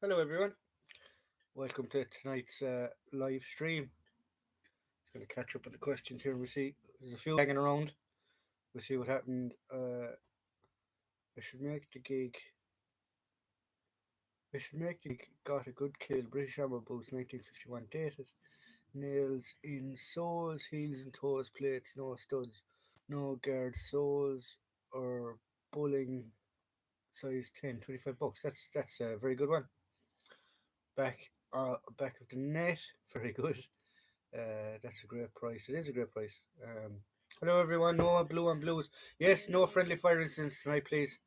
Hello, everyone. Welcome to tonight's live stream. Going to catch up on the questions here. We see there's a few hanging around. We see what happened. I should make the gig. I should make the gig. Got a good kill. British Armour boots 1951 dated. Nails in soles, heels and toes, plates, no studs, no guard soles or bowling size 10, 25 bucks. That's a very good one. Back of the net, very good. That's a great price. It is a great price. Hello, everyone. No blue on blues. Yes, no friendly fire incidents tonight, please.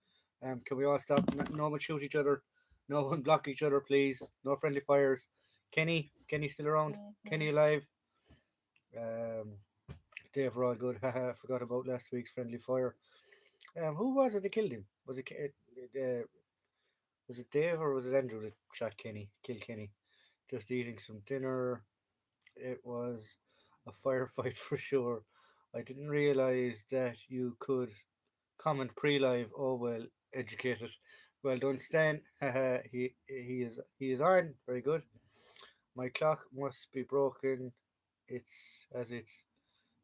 Can we all stop? No one shoot each other. No one block each other, please. No friendly fires. Kenny still around? Kenny alive? Um, Dave, we're all good. Haha, forgot about last week's friendly fire. Who was it that killed him? Was it Dave or was it Andrew that shot Kenny? Killed Kenny. Just eating some dinner. It was a firefight for sure. I didn't realize that you could comment pre-live. Oh well, educated. Well done, Stan. He is on. Very good. My clock must be broken. It's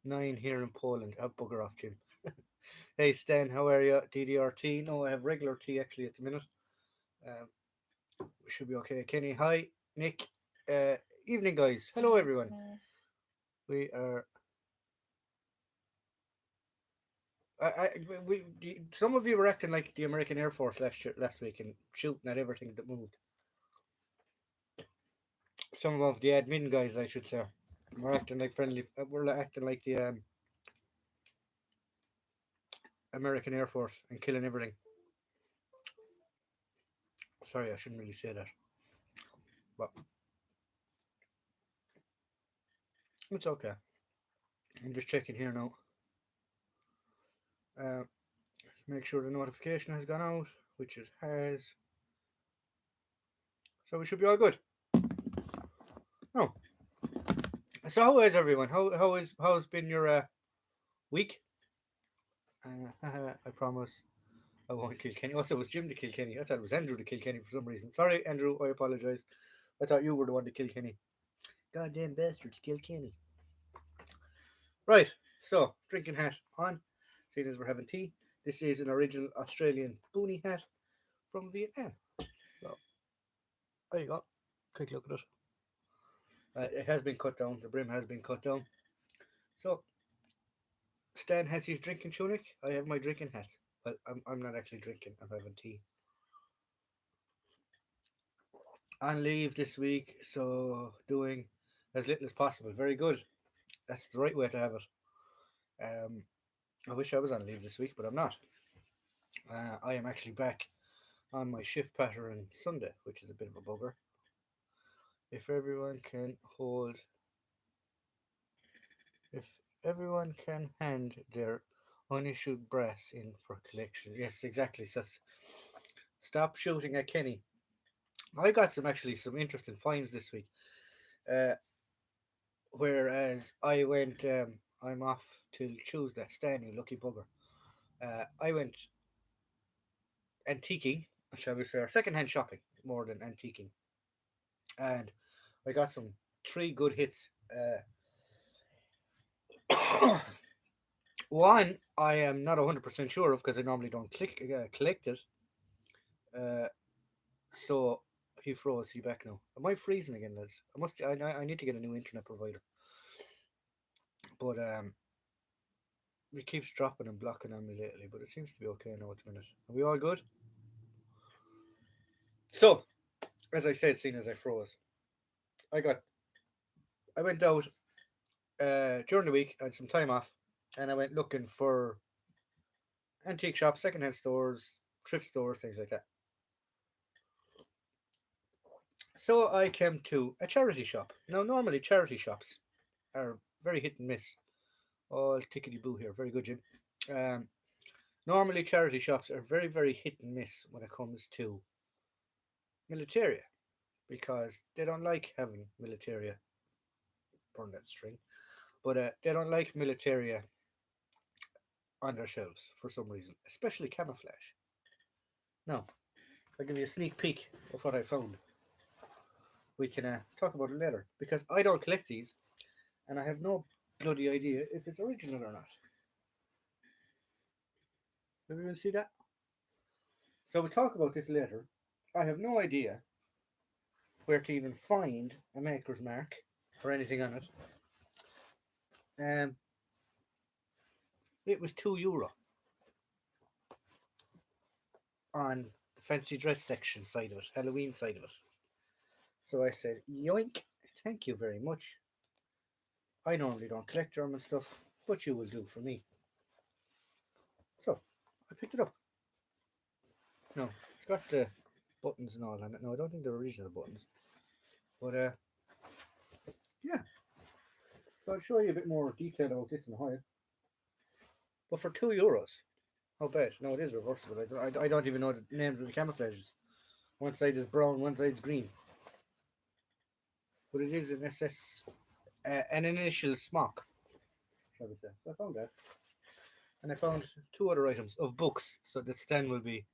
9 here in Poland. I'll bugger off, Jim. Hey Stan, how are you? DDRT? No, I have regular tea actually at the minute. Um, we should be okay. Kenny, hi. Nick. Uh, Evening, guys. Hello, everyone. We are some of you were acting like the American Air Force last week and shooting at everything that moved. Some of the admin guys, I should say, were acting like friendly. Were acting like the American Air Force and killing everything. Sorry, I shouldn't really say that, but it's okay. I'm just checking here now. Uh, Make sure the notification has gone out, which it has. So we should be all good. Oh, so how is everyone? How's been your week? I promise I won't kill Kenny. Also, it was Jim to kill Kenny. I thought it was Andrew to kill Kenny for some reason. Sorry, Andrew. I apologise. I thought you were the one to kill Kenny. Goddamn bastards, kill Kenny. Right. So, drinking hat on. Seeing as we're having tea. This is an original Australian boonie hat from Vietnam. So, there you go. Quick look at it. It has been cut down. The brim has been cut down. So, Stan has his drinking tunic. I have my drinking hat. Well, I'm not actually drinking. I'm having tea. On leave this week, so doing as little as possible. Very good. That's the right way to have it. I wish I was on leave this week, but I'm not. I am actually back on my shift pattern Sunday, which is a bit of a bugger. If everyone can hold, if everyone can hand their unissued brass in for collection. Yes, exactly. So stop shooting at Kenny. I got some interesting finds this week. Uh, Whereas I went, I'm off till Tuesday. Stan, you lucky bugger. I went antiquing, shall we say, or second-hand shopping more than antiquing, and I got some three good hits. One I am not 100% sure of because I normally don't collect it. Uh, so he froze. He back now. Am I freezing again, lads? I must. I need to get a new internet provider. But it keeps dropping and blocking on me lately. But it seems to be okay now at the minute. Are we all good? So as I said, seeing as I froze, I got I went out during the week. I had some time off, and I went looking for antique shops, secondhand stores, thrift stores, things like that. So I came to a charity shop. Now, normally charity shops are very hit and miss. All tickety boo here. Very good, Jim. Um, Normally charity shops are very hit and miss when it comes to militaria because they don't like having militaria. Burn that string. But they don't like militaria on their shelves for some reason, especially camouflage. Now, I'll give you a sneak peek of what I found. we can talk about it later because I don't collect these and I have no bloody idea if it's original or not. Have you even see that? So we'll talk about this later. I have no idea where to even find a maker's mark or anything on it. Um, it was €2 on the fancy dress section side of it, Halloween side of it. So I said, yoink, thank you very much. I normally don't collect German stuff, but you will do for me. So I picked it up. No, it's got the buttons and all on it. No, I don't think they're original buttons. But yeah. So I'll show you a bit more detail about this in a while. But for €2, how bad? No, it is reversible. I don't even know the names of the camouflages. One side is brown, one side is green. But it is an SS, an initial smock, shall we say. So I found that. And I found two other items of books, so that Stan will be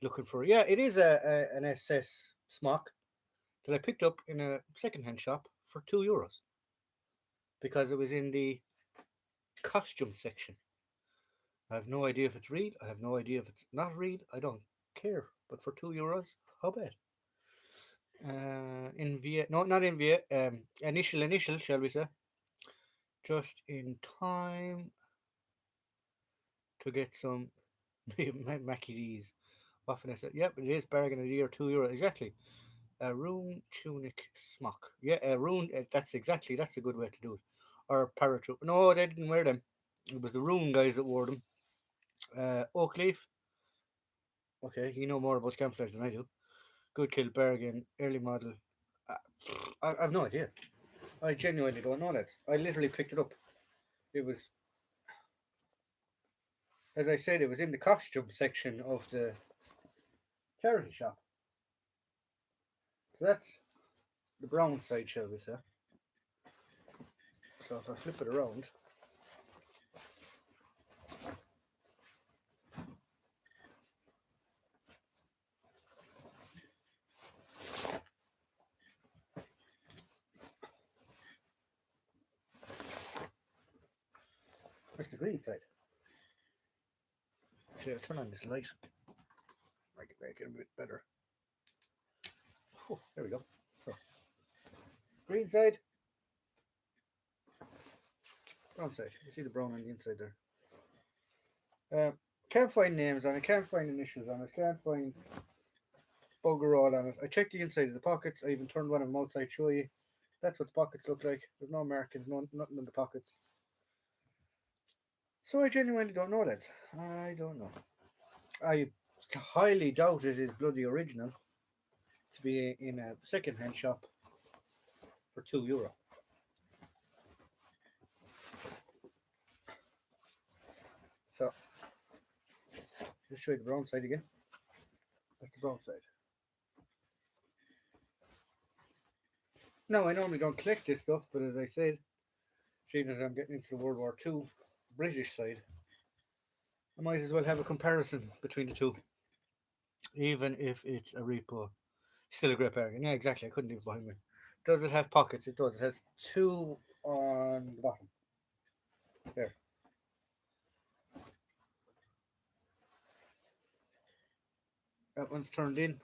looking for. Yeah, it is an SS smock that I picked up in a second-hand shop for €2 because it was in the costume section. I have no idea if it's real. I have no idea if it's not real. I don't care. But for €2, how bad? In Viet, no, not in Viet. Initial, shall we say? Just in time to get some Mackie D's. Often I said, yep, it is bargain of the year, €2 exactly. A rune tunic smock. Yeah, a rune. That's exactly. That's a good way to do it. Or paratrooper. No, they didn't wear them. It was the rune guys that wore them. Oak leaf. Okay, you know more about camouflage than I do. Good kill, bargain, early model. Uh, I've no idea. I genuinely don't know that. I literally picked it up. It was, as I said, it was in the costume section of the charity shop. So that's the brown side, shall we say. So if I flip it around, that's the green side. Actually, I'll turn on this light. I can make it a bit better. Oh, there we go. So, green side, brown side. You see the brown on the inside there. Can't find names on it, can't find initials on it, can't find bugger all on it. I checked the inside of the pockets, I even turned one of them outside show you. That's what the pockets look like. There's no markings, nothing in the pockets. So I genuinely don't know that. I don't know. I highly doubt it is bloody original to be in a second-hand shop for €2. So let's show you the brown side again. That's the brown side. Now I normally don't collect this stuff, but as I said, seeing as I'm getting into the World War II British side, I might as well have a comparison between the two, even if it's a repo. Still a great bargain. Yeah, exactly. I couldn't leave it behind me. Does it have pockets? It does. It has two on the bottom. There. That one's turned in.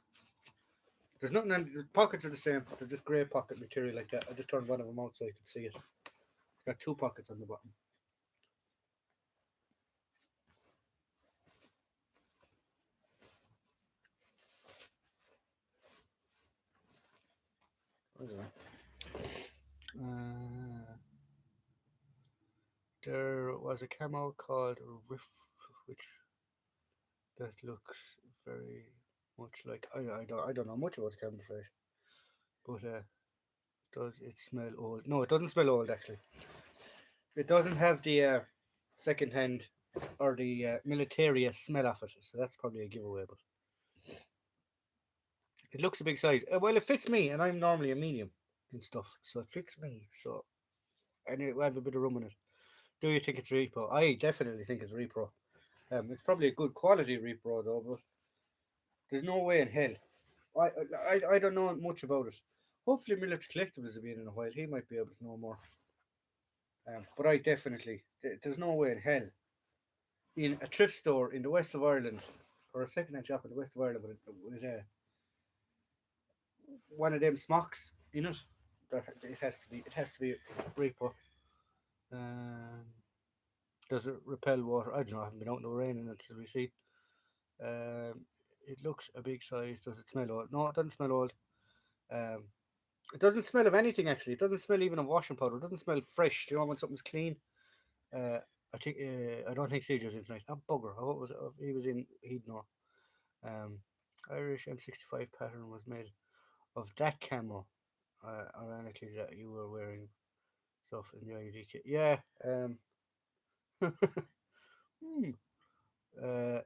There's nothing on the pockets are the same. They're just grey pocket material like that. I just turned one of them out so you can see it. It's got two pockets on the bottom. Uh, there was a camo called Riff, which that looks very much like I don't know much about camouflage, but does it smell old? No, it doesn't smell old actually. It doesn't have the second hand or the militaria smell of it, so that's probably a giveaway. But it looks a big size. Well, it fits me, and I'm normally a medium in stuff, so it fits me. So and it will have a bit of room in it. Do you think it's repro? I definitely think it's repro. It's probably a good quality repro though, but there's no way in hell. I don't know much about it. Hopefully, Military Collectibles will be in a while. He might be able to know more. But I definitely, there's no way in hell in a thrift store in the west of Ireland or a second-hand shop in the west of Ireland with one of them smocks in it. It has to be Reaper. Um, does it repel water? I don't know. I haven't been out in the rain in it till we see. Um, it looks a big size. Does it smell old? No, it doesn't smell old. Um, it doesn't smell of anything actually. It doesn't smell even of washing powder. It doesn't smell fresh. Do you know when something's clean? Uh, I don't think CJ was in tonight. Oh bugger! What was it? He was in. He'd know. Um, Irish M65 pattern was made of that camo. Ironically, that you were wearing stuff in the ID kit. Yeah. Hmm, uh,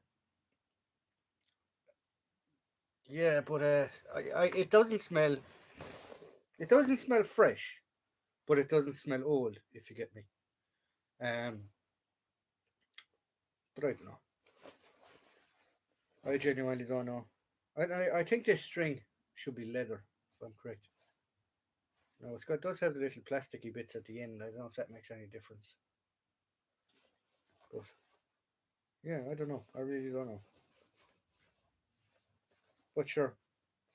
yeah, but it doesn't smell. It doesn't smell fresh, but it doesn't smell old. If you get me. Um, but I don't know. I genuinely don't know. I think this string should be leather, if I'm correct. No, it's got does have the little plasticky bits at the end. I don't know if that makes any difference. But yeah, I don't know. I really don't know. But sure,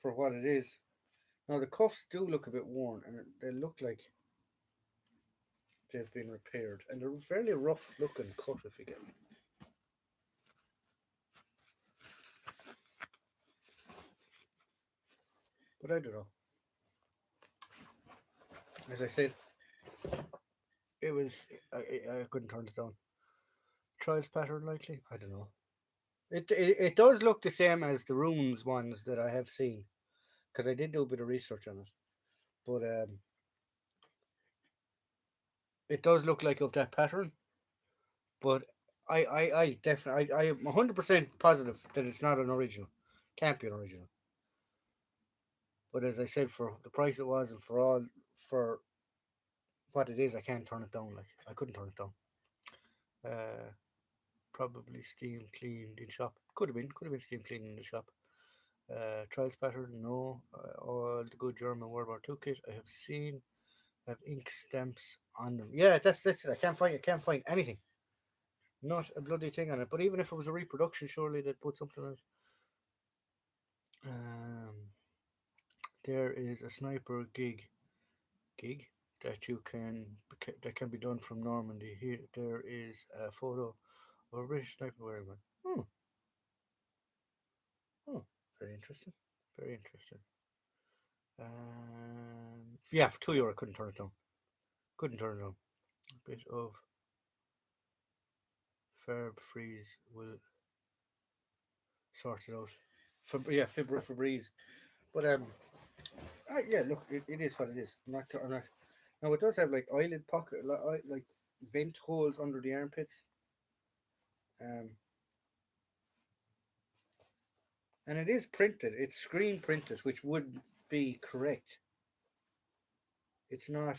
for what it is. Now the cuffs do look a bit worn, and they look like they've been repaired, and they're fairly rough looking cut, if you get me. But I don't know. As I said, it was I couldn't turn it down. Trials pattern likely. I don't know. It does look the same as the runes ones that I have seen because I did do a bit of research on it. But it does look like of that pattern. But I definitely I am 100% positive that it's not an original. Can't be an original. But as I said, for the price it was and for what it is, I can't turn it down. Like I couldn't turn it down. Uh, Probably steam cleaned in shop. Could have been steam cleaned in the shop. Trials pattern, no. All the good German World War Two kit I have seen have ink stamps on them. Yeah, that's it. I can't find anything. Not a bloody thing on it. But even if it was a reproduction, surely they'd put something on it. Um, there is a sniper gig that can be done from Normandy. Here there is a photo of a British sniper wearing one. Oh, oh, very interesting. Very interesting. Yeah, for €2, couldn't turn it down. Couldn't turn it down. A bit of Ferb Freeze will sort it out. Yeah, Febreze. But yeah, look, it is what it is. I'm not. Now it does have like eyelid pocket, like vent holes under the armpits. Um, and it is printed. It's screen printed, which would be correct. It's not.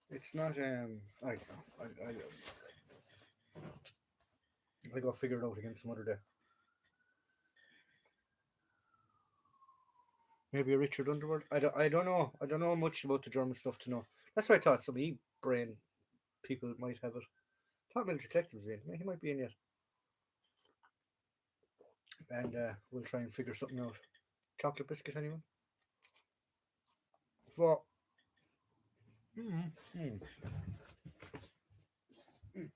It's not. I don't know. I go figure it out again some other day. Maybe a Richard Underwood. I don't know. I don't know much about the German stuff to know. That's why I thought some brain people might have it. Thought Military Collective was in. He might be in yet. And we'll try and figure something out. Chocolate biscuit, anyone? What? Mm, mm, mm.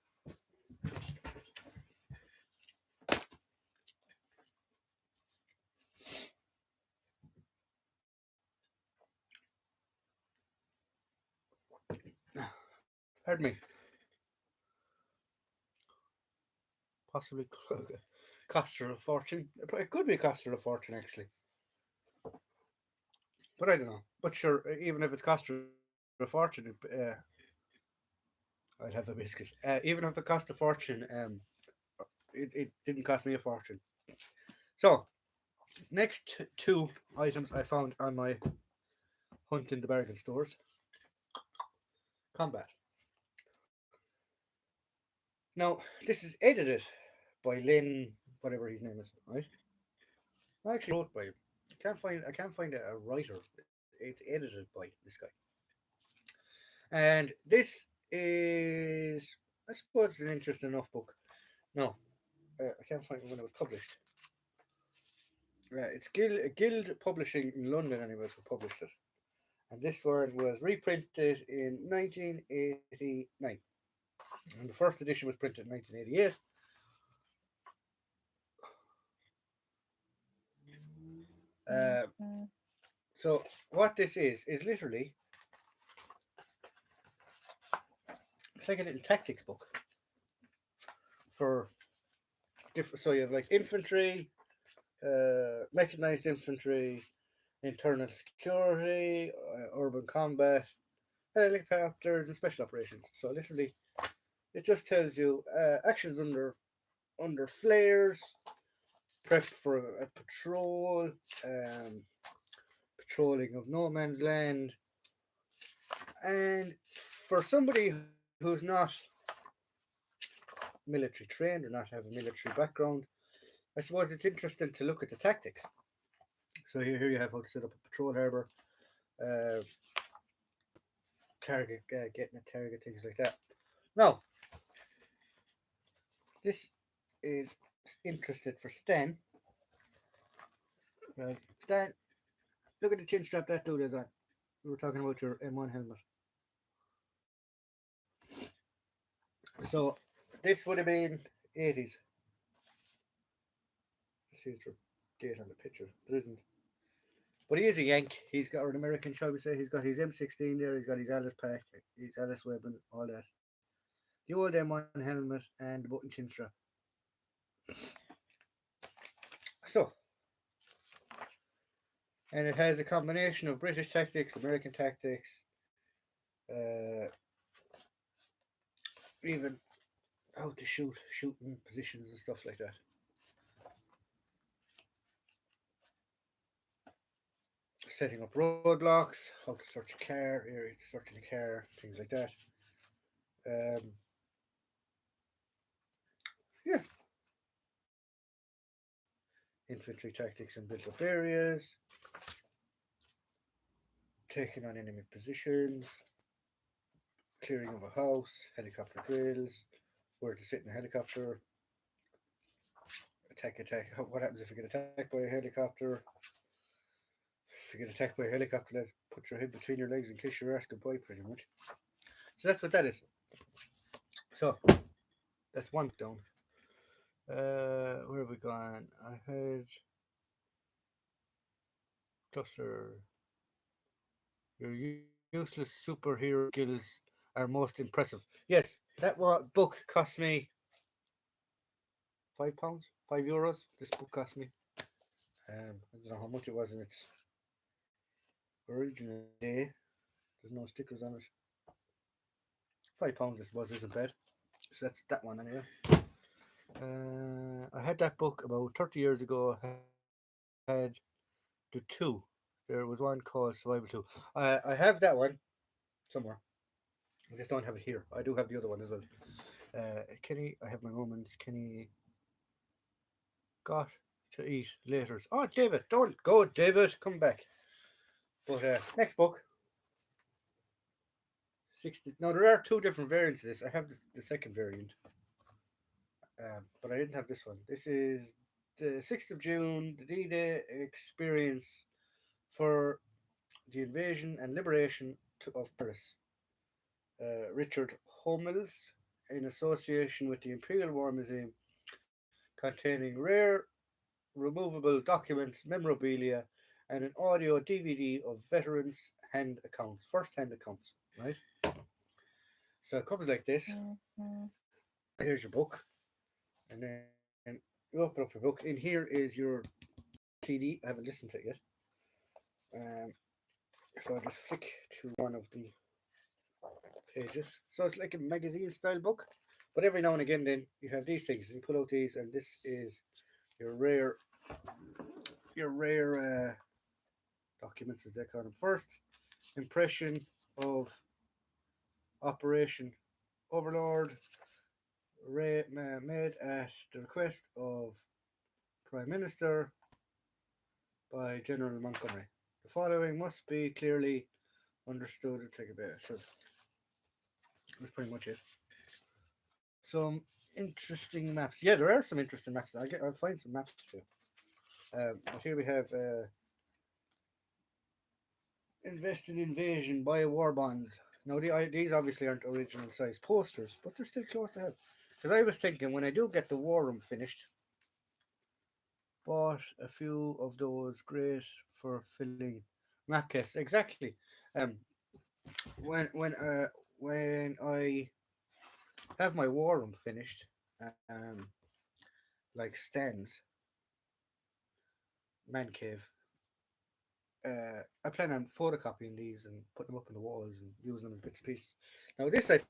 Pardon me. Possibly cost her a fortune. It could be cost her a fortune actually, but I don't know. But sure, even if it's cost her a fortune, I'd have a biscuit. Even if it cost a fortune, it didn't cost me a fortune. So next two items I found on my hunt in the bargain stores. Combat. Now this is edited by Lynn, whatever his name is, right? I actually wrote by him. I can't find a writer. It's edited by this guy, and this is, I suppose, it's an interesting enough book. No, I can't find when it was published. It's Guild Publishing in London, anyways, who published it. And this one was reprinted in 1989. And the first edition was printed in 1988. Uh, so what this is literally, it's like a little tactics book for different. So you have like infantry, mechanized infantry, internal security, urban combat, helicopters, and special operations. So literally, it just tells you actions under flares, prep for a patrol, um, patrolling of no man's land, and for somebody who's not military trained or not have a military background, I suppose it's interesting to look at the tactics. So here you have how to set up a patrol harbour, uh, target, getting a target, things like that. Now, this is interested for Stan. Right, Stan, look at the chin strap that dude is on. We were talking about your M1 helmet. So this would have been 80s. See the date on the picture. There isn't. But he is a Yank. He's got an American, shall we say. He's got his M16 there. He's got his Alice pack, his Alice weapon, all that. The old M1 helmet and the button chin strap. So, and it has a combination of British tactics, American tactics, uh, even how to shooting positions and stuff like that. Setting up roadblocks, how to search a car, areas to search in a car, things like that. Um, yeah, infantry tactics in built up areas, taking on enemy positions, clearing of a house, helicopter drills, where to sit in a helicopter, attack. What happens if you get attacked by a helicopter? If you get attacked by a helicopter, let's put your head between your legs and kiss your ass goodbye, pretty much. So that's what that is. So that's one down. Where have we gone? I had cluster. Your useless superhero skills are most impressive. Yes, that book cost me £5, €5. This book cost me. I don't know how much it was in its original day. There's no stickers on it. £5, I suppose, isn't bad. So that's that one anyway. I had that book about 30 years ago. I had the two. There was one called Survival 2. I have that one somewhere. I just don't have it here. I do have the other one as well. Kenny, I have my moments. Kenny got to eat later. Oh, David, don't go, David. Come back. But next book. 60. Now, there are two different variants of this. I have the second variant, but I didn't have this one. This is the 6th of June, the D Day experience for the invasion and liberation of Paris. Richard Hummels, in association with the Imperial War Museum, containing rare removable documents, memorabilia, and an audio DVD of veterans' hand accounts, first-hand accounts. Right. So it comes like this. Here's your book, and then you open up your book. In here is your CD. I haven't listened to it yet. So I'll just flick to one of the pages. So it's like a magazine style book, but every now and again, then you have these things. You pull out these, and this is your rare, your rare documents, as they call them. First impression of Operation Overlord, made at the request of Prime Minister by General Montgomery. The following must be clearly understood and taken by. So that's pretty much it. Some interesting maps. Yeah, there are some interesting maps. I'll find some maps too. But here we have invested invasion by war bonds. Now these obviously aren't original size posters, but they're still close to have. Because I was thinking when I do get the war room finished, bought a few of those great for filling map cases. Exactly. Um, when I have my war room finished, like stands, man cave. I plan on photocopying these and putting them up on the walls and using them as bits and pieces. Now this right,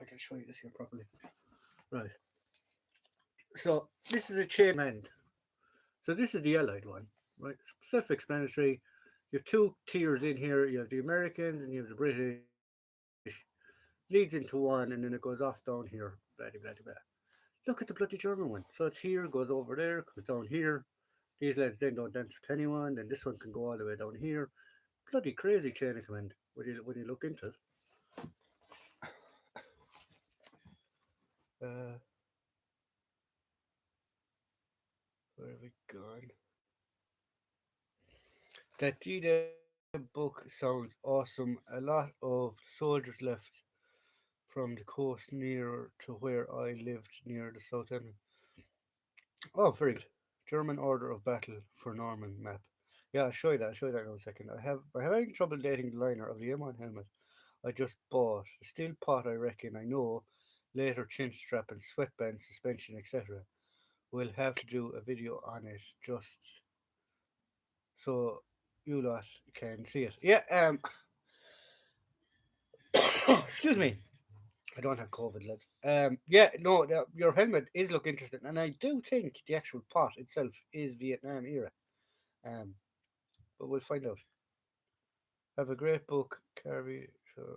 I can show you this here properly. Right. So this is a chain command. So this is the Allied one, right? Self-explanatory. You have two tiers in here. You have the Americans and you have the British. Leads into one, and then it goes off down here. Blah blah blah. Look at the bloody German one. So it's here, goes over there, comes down here. These lads then don't answer to anyone. Then this one can go all the way down here. Bloody crazy chain of command when you look into it. Uh, where have we gone? That D-Day book sounds awesome. A lot of soldiers left from the coast near to where I lived near the south end. Oh, very good. German order of battle for Norman map. Yeah, I'll show you that. I'll show you that in a second. I have having trouble dating the liner of the M1 helmet I just bought. The steel pot I reckon I know. Later chin strap and sweatband suspension etc. We'll have to do a video on it just so you lot can see it. Yeah, excuse me. I don't have COVID, lads. Yeah, no, your helmet is look interesting, and I do think the actual pot itself is Vietnam era. Um, but we'll find out. Have a great book, Carvey,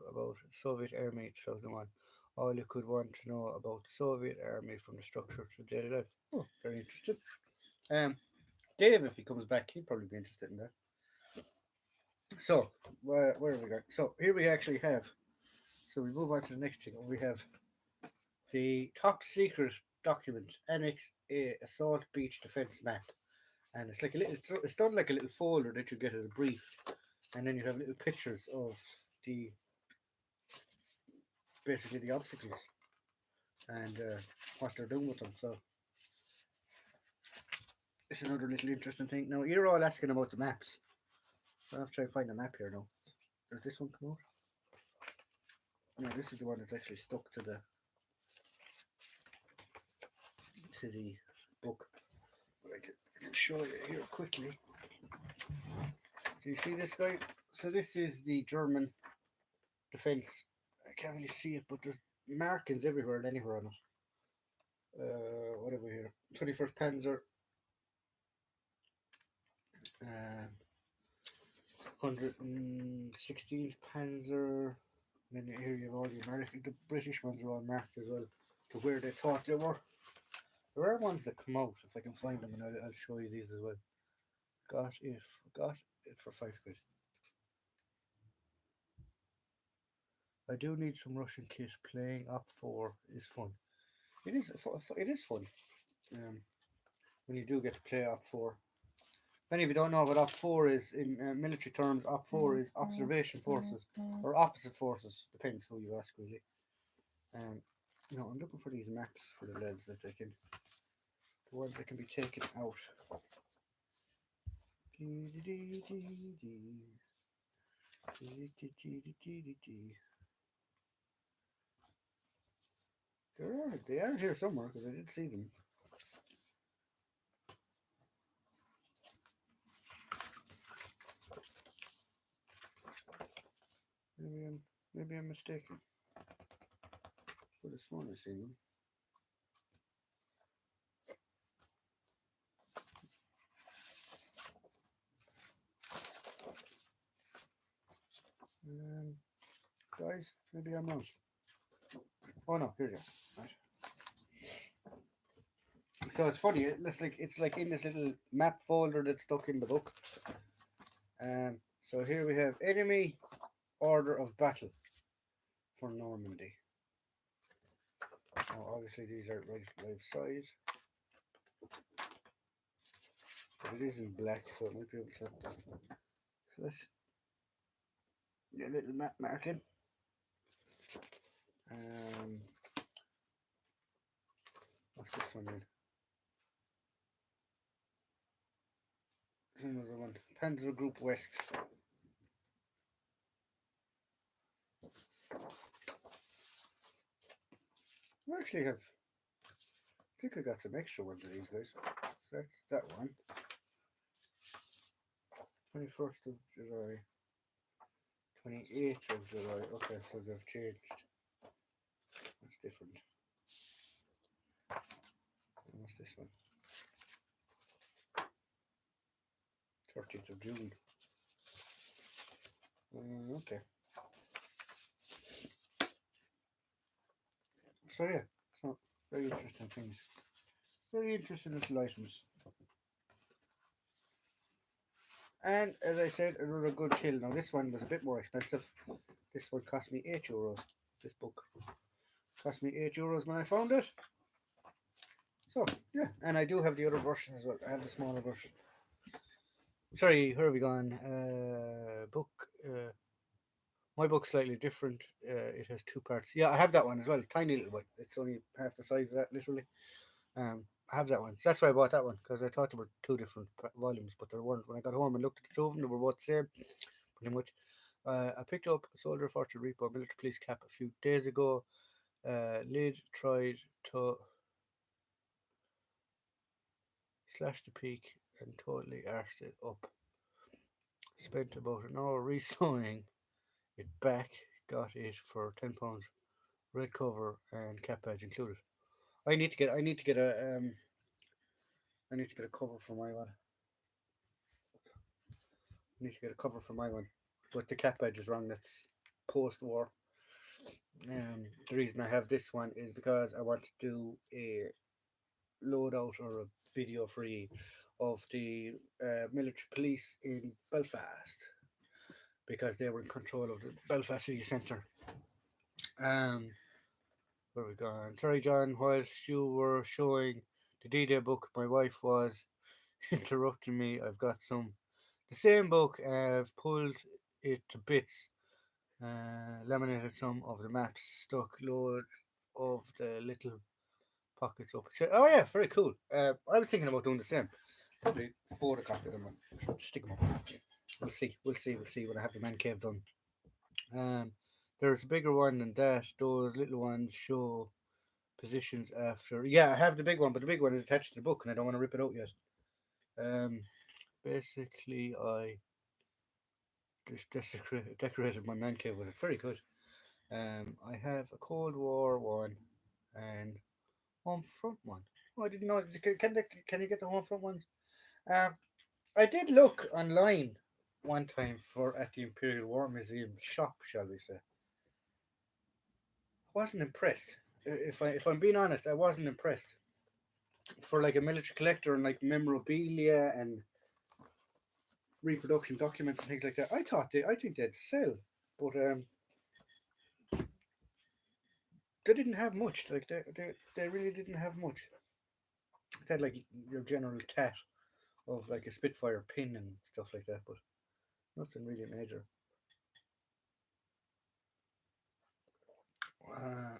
about Soviet Army 2001. All you could want to know about the Soviet Army from the structure to daily life. Oh, very interesting. Um, Dave, if he comes back, he'd probably be interested in that. So, where have we got? So, here we actually have. So, we move on to the next thing. We have the top secret document, Annex A Assault Beach Defense Map. And it's like a little, it's done like a little folder that you get as a brief. And then you have little pictures of the basically the obstacles and what they're doing with them. So it's another little interesting thing. Now you're all asking about the maps. I'll have to try and find a map here now. Does this one come out? No, this is the one that's actually stuck to the book. But I can show you here quickly. Can you see this guy? So this is the German defense. I can't really see it, but there's markings everywhere and anywhere on it. What have we here? 21st Panzer, 116th Panzer. And then here you have all the American, the British ones are all marked as well to where they thought they were. There are ones that come out if I can find them, and I'll show you these as well. Got it for £5. I do need some Russian kit. Playing Op 4 is fun. It is fun. Um, when you do get to play Op 4. Many of you don't know what Op 4 is in military terms. Op 4 is observation forces or opposite forces. Depends who you ask, really. Um, I'm looking for these maps for the lads that the ones that can be taken out. They are here somewhere because I did see them. Maybe I'm mistaken. But this one I seen them. Guys, maybe I'm wrong. Oh no, here you go. Right. So it's funny. It's like in this little map folder that's stuck in the book. So here we have enemy order of battle for Normandy. Now, obviously, these are life size, but it is in black, so it might be able to. So let's get a little map marking. Um, what's this one in? There's another one. Panzer Group West. We actually have. I think I got some extra ones of these guys. So that's that one. 21st of July. 28th of July. Okay, so they've changed. That's different. And what's this one? 30th of June. Okay. So yeah, so very interesting things. Very interesting little items. And as I said, another good kill. Now this one was a bit more expensive. This one cost me €8. This book cost me €8 when I found it. So yeah, and I do have the other version as well. I have the smaller version. Sorry, where have we gone? Book. My book's slightly different. It has two parts. Yeah, I have that one as well. Tiny little one. It's only half the size of that, literally. I have that one. So that's why I bought that one, because I thought there were two different volumes, but there weren't. When I got home and looked at the two of them, they were both the same, pretty much. I picked up a Soldier of Fortune Repo military police cap a few days ago. Lid tried to slash the peak and totally arsed it up. Spent about an hour resewing it back. Got it for £10. Red cover and cap badge included. I need to get a I need to get a cover for my one. I need to get a cover for my one, but the cap badge is wrong. That's post-war. The reason I have this one is because I want to do a loadout or a video free of the military police in Belfast, because they were in control of the Belfast city centre. Where we gone? Sorry, John. Whilst you were showing the D-Day book, my wife was interrupting me. I've got the same book. I've pulled it to bits, laminated some of the maps, stuck loads of the little pockets up. Oh yeah, very cool. I was thinking about doing the same. Probably photocopy them and stick them up. We'll see. We'll see when I have the man cave done. Um, there's a bigger one than that. Those little ones show positions after. Yeah, I have the big one, but the big one is attached to the book, and I don't want to rip it out yet. Basically, I just decorated my man cave with it. Very good. I have a Cold War one and home front one. Oh, I didn't know. Can you get the home front ones? Um, I did look online one time for at the Imperial War Museum shop, shall we say. I wasn't impressed. If I'm being honest, I wasn't impressed. For like a military collector and like memorabilia and reproduction documents and things like that, I think they'd sell, but they didn't have much. Like they really didn't have much. They had like your general tat of like a Spitfire pin and stuff like that, but nothing really major. Uh,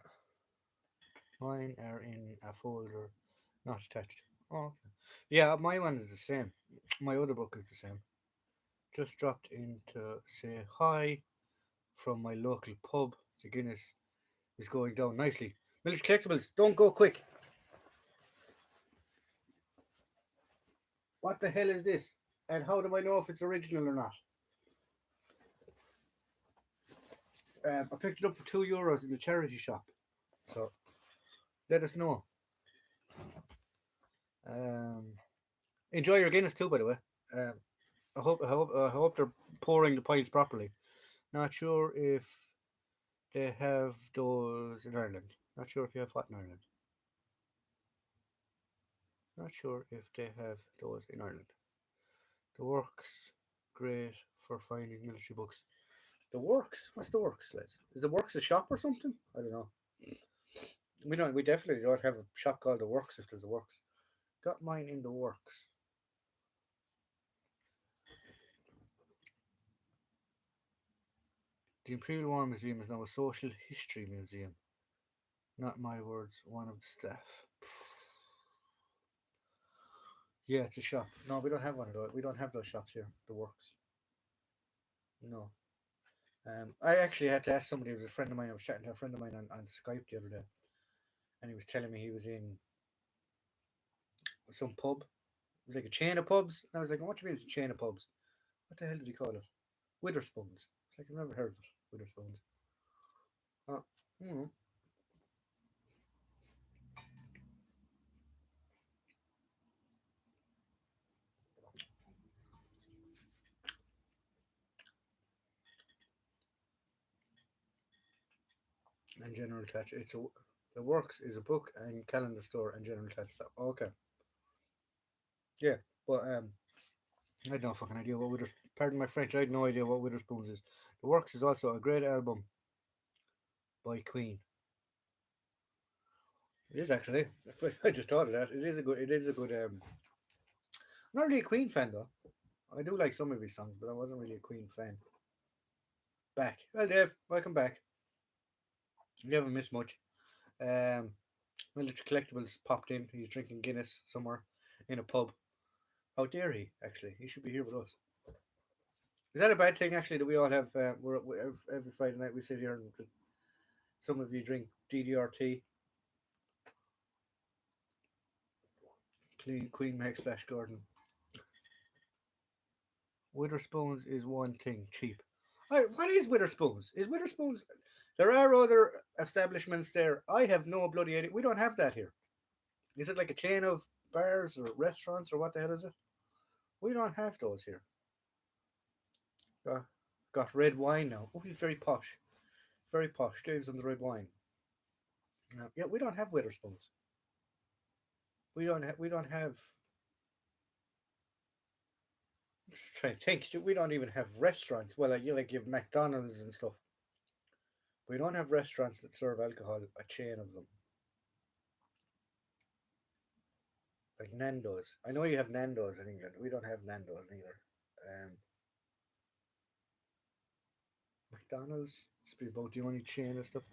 Mine are in a folder, not attached. Oh, okay. Yeah, my one is the same. My other book is the same. Just dropped in to say hi from my local pub. The Guinness is going down nicely. Village Collectibles, don't go quick. What the hell is this? And how do I know if it's original or not? I picked it up for €2 in the charity shop. So let us know. Um, Enjoy your Guinness too, by the way. Um, I hope they're pouring the pints properly. Not sure if they have those in Ireland. Not sure if you have what in Ireland. not sure if they have those in Ireland. The Works, great for finding military books. The Works? What's the Works, lads? Is the Works a shop or something? I don't know. We don't. We definitely don't have a shop called the Works if there's a Works. Got mine in the Works. The Imperial War Museum is now a social history museum. Not my words, one of the staff. Yeah, it's a shop. No, we don't have one of those. We don't have those shops here. The Works. No. I actually had to ask somebody. It was a friend of mine. I was chatting to a friend of mine on Skype the other day, and he was telling me he was in some pub. It was like a chain of pubs. And I was like, "What do you mean it's a chain of pubs? What the hell did he call it? Witherspoons." It's like I've never heard of it. Witherspoons. Oh, mm-hmm. And general touch. It's a the Works is a book and calendar store and general touch stuff. Okay, yeah, but I had no fucking idea what Withers. Pardon my French. I had no idea what Witherspoons is. The Works is also a great album by Queen. It is actually. I just thought of that. It is a good. It is a good. I'm not really a Queen fan though. I do like some of his songs, but I wasn't really a Queen fan. Back. Well, Dave, welcome back. You haven't missed much. Um, Military Collectibles popped in. He's drinking Guinness somewhere in a pub. How dare he? Actually, he should be here with us. Is that a bad thing? Actually, that we all have. Every Friday night we sit here and some of you drink DDRT. Clean Queen makes Flash Gordon. Witherspoons is one thing cheap. What is Witherspoons? Is Witherspoons? There are other establishments there. I have no bloody idea. We don't have that here. Is it like a chain of bars or restaurants or what the hell is it? We don't have those here. Got red wine now. Oh, he's very posh. Very posh. Dave's on the red wine. Yeah, we don't have Witherspoons. We don't have. We don't have. I'm just trying to think. We don't even have restaurants. Well, like you have McDonald's and stuff. We don't have restaurants that serve alcohol. A chain of them, like Nando's. I know you have Nando's in England. We don't have Nando's either. Um, McDonald's. It's be about the only chain of stuff.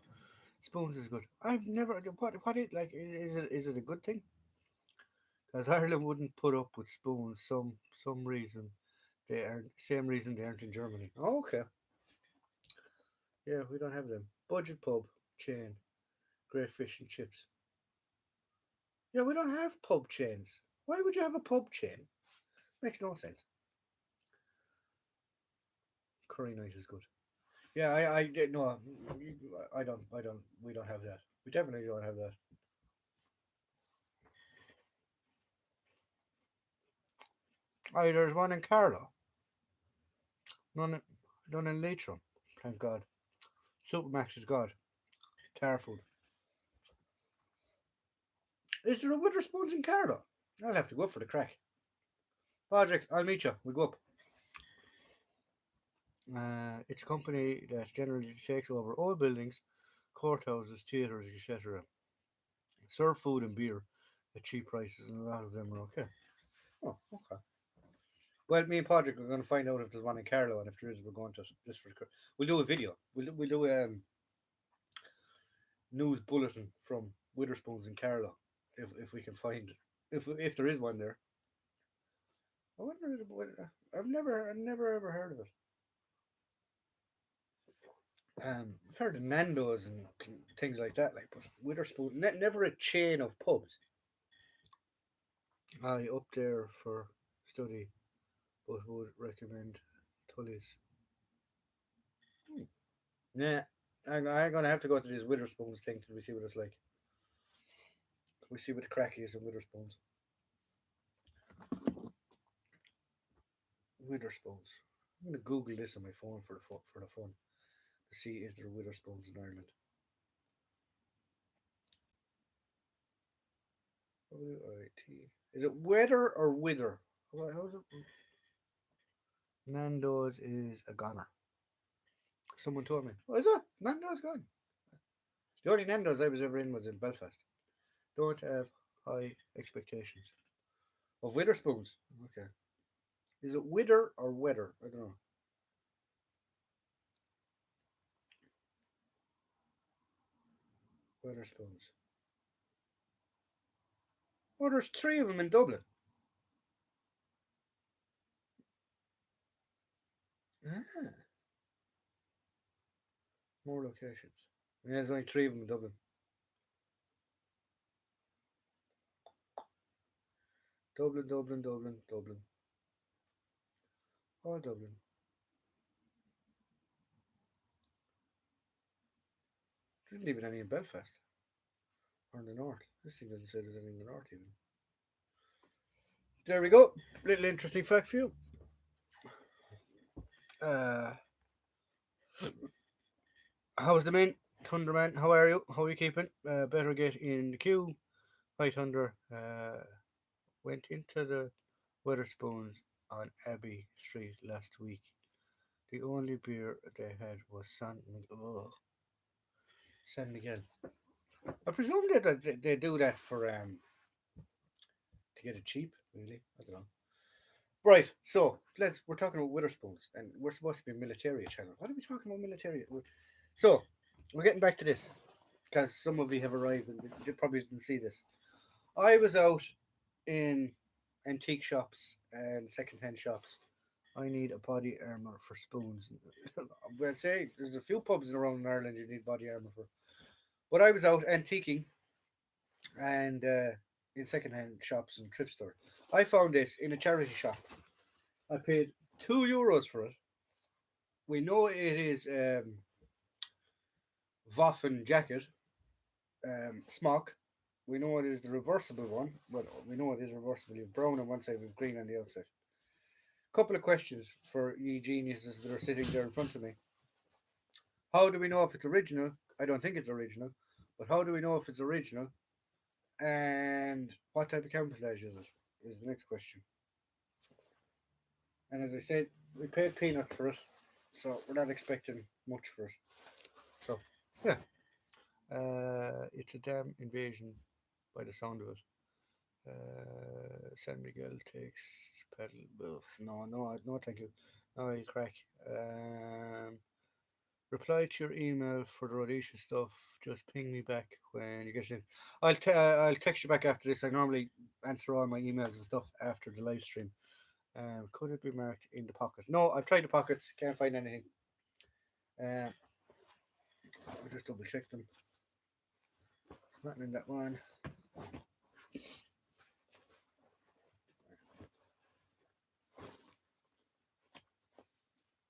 Spoons is good. I've never. What it like? Is it a good thing? Because Ireland wouldn't put up with spoons. Some reason they aren't. Same reason they aren't in Germany. Oh, okay. Yeah, we don't have them. Budget pub chain. Great fish and chips. Yeah, we don't have pub chains. Why would you have a pub chain? Makes no sense. Curry night is good. Yeah, no, I don't. We don't have that. We definitely don't have that. Oh, there's one in Carlow. None in Leitrim. Thank God. Supermax is God. Tarfood. Is there a Witherspoons in Carlow? I'll have to go up for the crack. Patrick, I'll meet you. We'll go up. It's a company that generally takes over all buildings, courthouses, theatres, etc. Serve food and beer at cheap prices, and a lot of them are okay. Oh, okay. Well, me and Patrick are going to find out if there's one in Carlow, and if there is, we're going to just for. We'll do a video. We'll do a news bulletin from Witherspoons in Carlow, if we can find it. If there is one there. I wonder. I've never ever heard of it. I've heard of Nando's and things like that, like, but Witherspoon, never a chain of pubs. I up there for study, but would recommend Tully's. Hmm. Nah, I'm gonna have to go to this Witherspoons thing till we see what it's like. We see what the crack is in Witherspoons. Witherspoons. I'm gonna Google this on my phone for the fun to see is there Witherspoons in Ireland. WIT. Is it weather or wither? How's it? Nando's is a goner. Someone told me. Oh, is it? Nando's gone. The only Nando's I was ever in was in Belfast. Don't have high expectations. Of Witherspoons. Okay. Is it wither or weather? I don't know. Witherspoons. Oh, there's three of them in Dublin. Ah, more locations. Yeah, there's only three of them in Dublin. Dublin, Dublin, Dublin, Dublin. All Dublin. Didn't even any in Belfast or in the north. This thing doesn't say there's any in the north even. There we go. Little interesting fact for you. Uh, how's the man? Thunderman, how are you? How are you keeping? Better get in the queue. Hi, Thunder. Went into the Weatherspoons on Abbey Street last week. The only beer they had was San Miguel. I presume they do that for to get it cheap. Really, I don't know. Right, so we're talking about Witherspoons, and we're supposed to be a military channel. What are we talking about military? So we're getting back to this because some of you have arrived and you probably didn't see this. I was out in antique shops and second-hand shops. I need a body armor for spoons. I'd say there's a few pubs around in Ireland you need body armor for. But I was out antiquing and in second-hand shops and thrift store. I found this in a charity shop. I paid €2 for it. We know it is Waffen jacket, smock. We know it is the reversible one, but we know it is reversible. You have brown on one side with green on the outside. Couple of questions for ye geniuses that are sitting there in front of me. How do we know if it's original? I don't think it's original, but how do we know if it's original? And what type of camouflage is it? Is the next question. And as I said, we paid peanuts for it, so we're not expecting much for it. So, yeah, it's a damn invasion by the sound of it. San Miguel takes pedal. Well, no, thank you. No, I'll crack. Reply to your email for the Rhodesia stuff. Just ping me back when you get in. I'll text you back after this. I normally answer all my emails and stuff after the live stream. Could it be marked in the pocket? No, I've tried the pockets. Can't find anything. I'll just double check them. There's nothing in that one.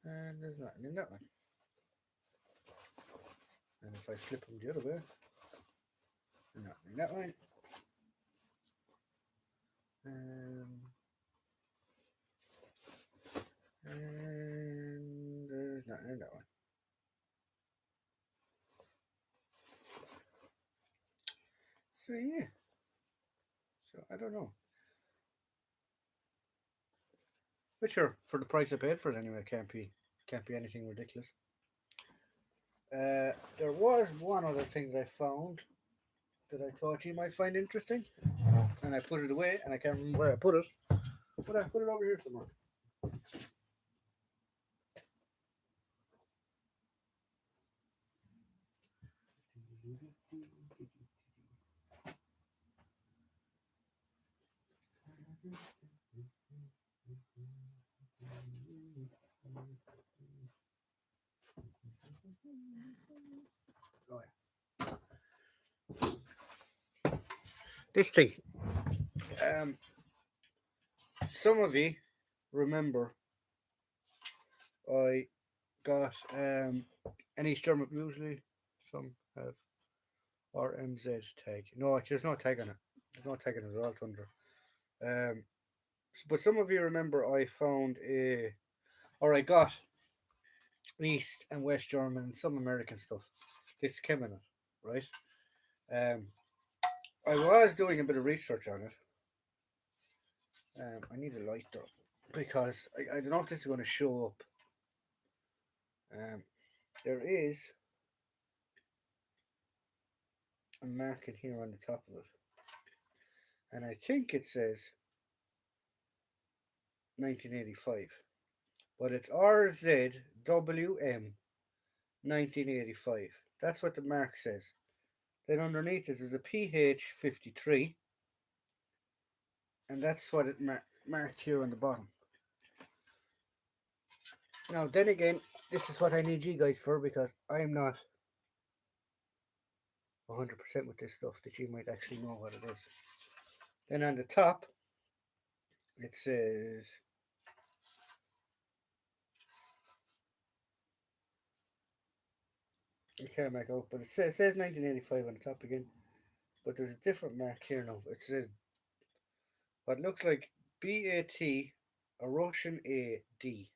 And there's nothing in that one. And if I flip them the other way, nothing in that one. And there's nothing in that one. So yeah. So I don't know. But sure, for the price I paid for it anyway, can't be anything ridiculous. There was one other thing that I found that I thought you might find interesting, and I put it away, and I can't remember where I put it, but I put it over here somewhere. Oh, yeah. This thing. Um, some of you remember I got an East German, usually some have RMZ tag. No, there's no tag on it. There's no tag on it at all, Thunder. Um, but some of you remember I found or I got East and West German and some American stuff. This came in it, right? Um, I was doing a bit of research on it. I need a light though, because I don't know if this is going to show up. Um, there is a marking here on the top of it, and I think it says 1985, but it's RZWM 1985. That's what the mark says. Then underneath it is a PH53, and that's what it marked here on the bottom. Now, then again, this is what I need you guys for, because I'm not 100% with this stuff, that you might actually know what it is. Then on the top, it says you can't make out, but it says 1985 on the top again. But there's a different mark here now. It says what looks like BAT, a Russian AD.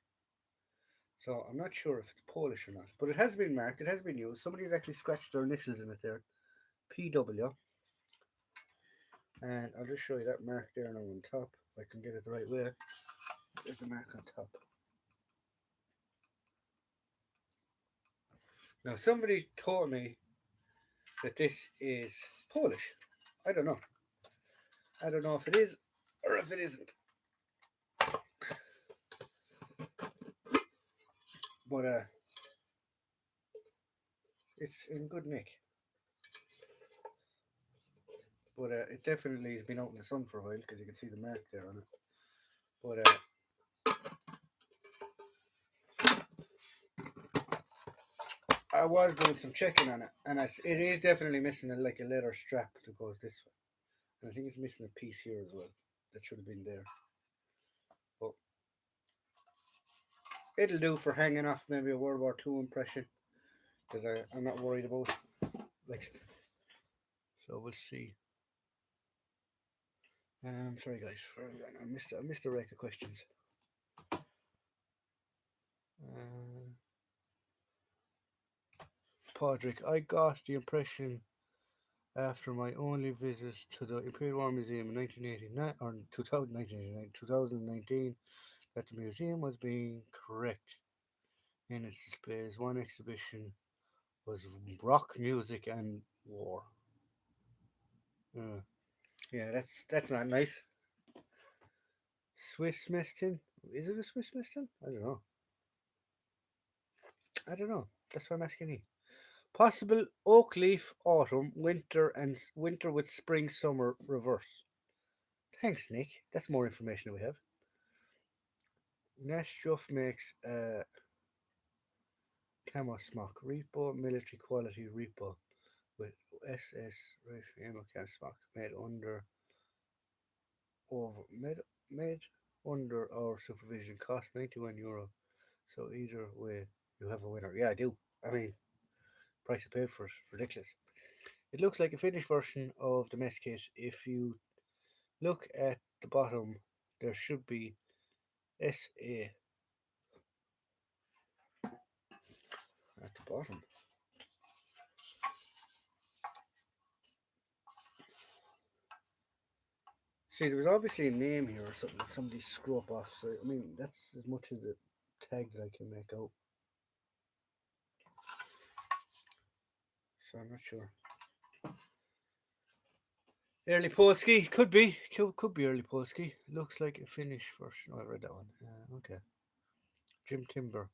So I'm not sure if it's Polish or not, but it has been marked. It has been used. Somebody's actually scratched their initials in it there, PW. And I'll just show you that mark there now on top. If I can get it the right way. There's the mark on top. Now somebody told me that this is Polish. I don't know. I don't know if it is or if it isn't. But it's in good nick. But it definitely has been out in the sun for a while, because you can see the mark there on it. But I was doing some checking on it, and it is definitely missing like a leather strap that goes this way. And I think it's missing a piece here as well that should have been there. But it'll do for hanging off maybe a World War II impression that I'm not worried about. Like, so we'll see. Sorry guys, I missed a rake of questions. Podrick, I got the impression after my only visit to the Imperial War Museum in 1989 or 2019, that the museum was being correct in its displays. One exhibition was rock music and war. Yeah, that's not nice. Swiss Mistin? Is it a Swiss Mistin? I don't know. I don't know. That's why I'm asking you. Possible oak leaf, autumn, winter, and winter with spring, summer reverse. Thanks, Nick. That's more information than we have. Nashjoff makes camo smock repo, military quality repo with SS ammo cam smock made under our supervision. Cost €91. So either way, you have a winner. Yeah, I do. I mean, price I paid for it, ridiculous. It looks like a finished version of the mess kit. If you look at the bottom, there should be SA at the bottom. See, there was obviously a name here or something that somebody screw up off. So I mean, that's as much of the tag that I can make out. So I'm not sure. Early Polski could be early Polski. Looks like a Finnish version. Oh, I read that one. Okay. Jim Timber,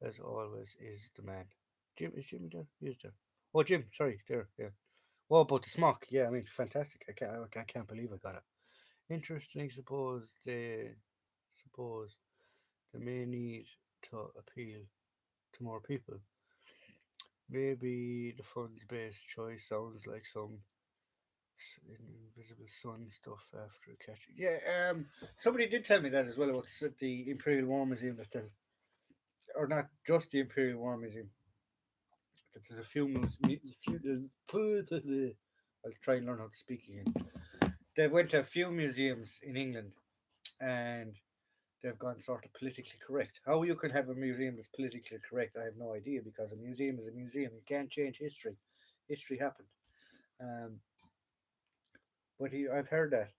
as always, is the man. Jimmy there? He's there. Oh, Jim. Sorry, there. Yeah. What about the smock? Yeah, I mean, fantastic. I can't believe I got it. Interesting. Suppose they may need to appeal to more people. Maybe the funds based choice sounds like some invisible sun stuff after catching. Yeah, somebody did tell me that as well about the Imperial War Museum, that or not just the Imperial War Museum. That there's a I'll try and learn how to speak again. They went to a few museums in England, and they've gone sort of politically correct. How you can have a museum that's politically correct, I have no idea, because a museum is a museum. You can't change history. History happened. Um, But I've heard that,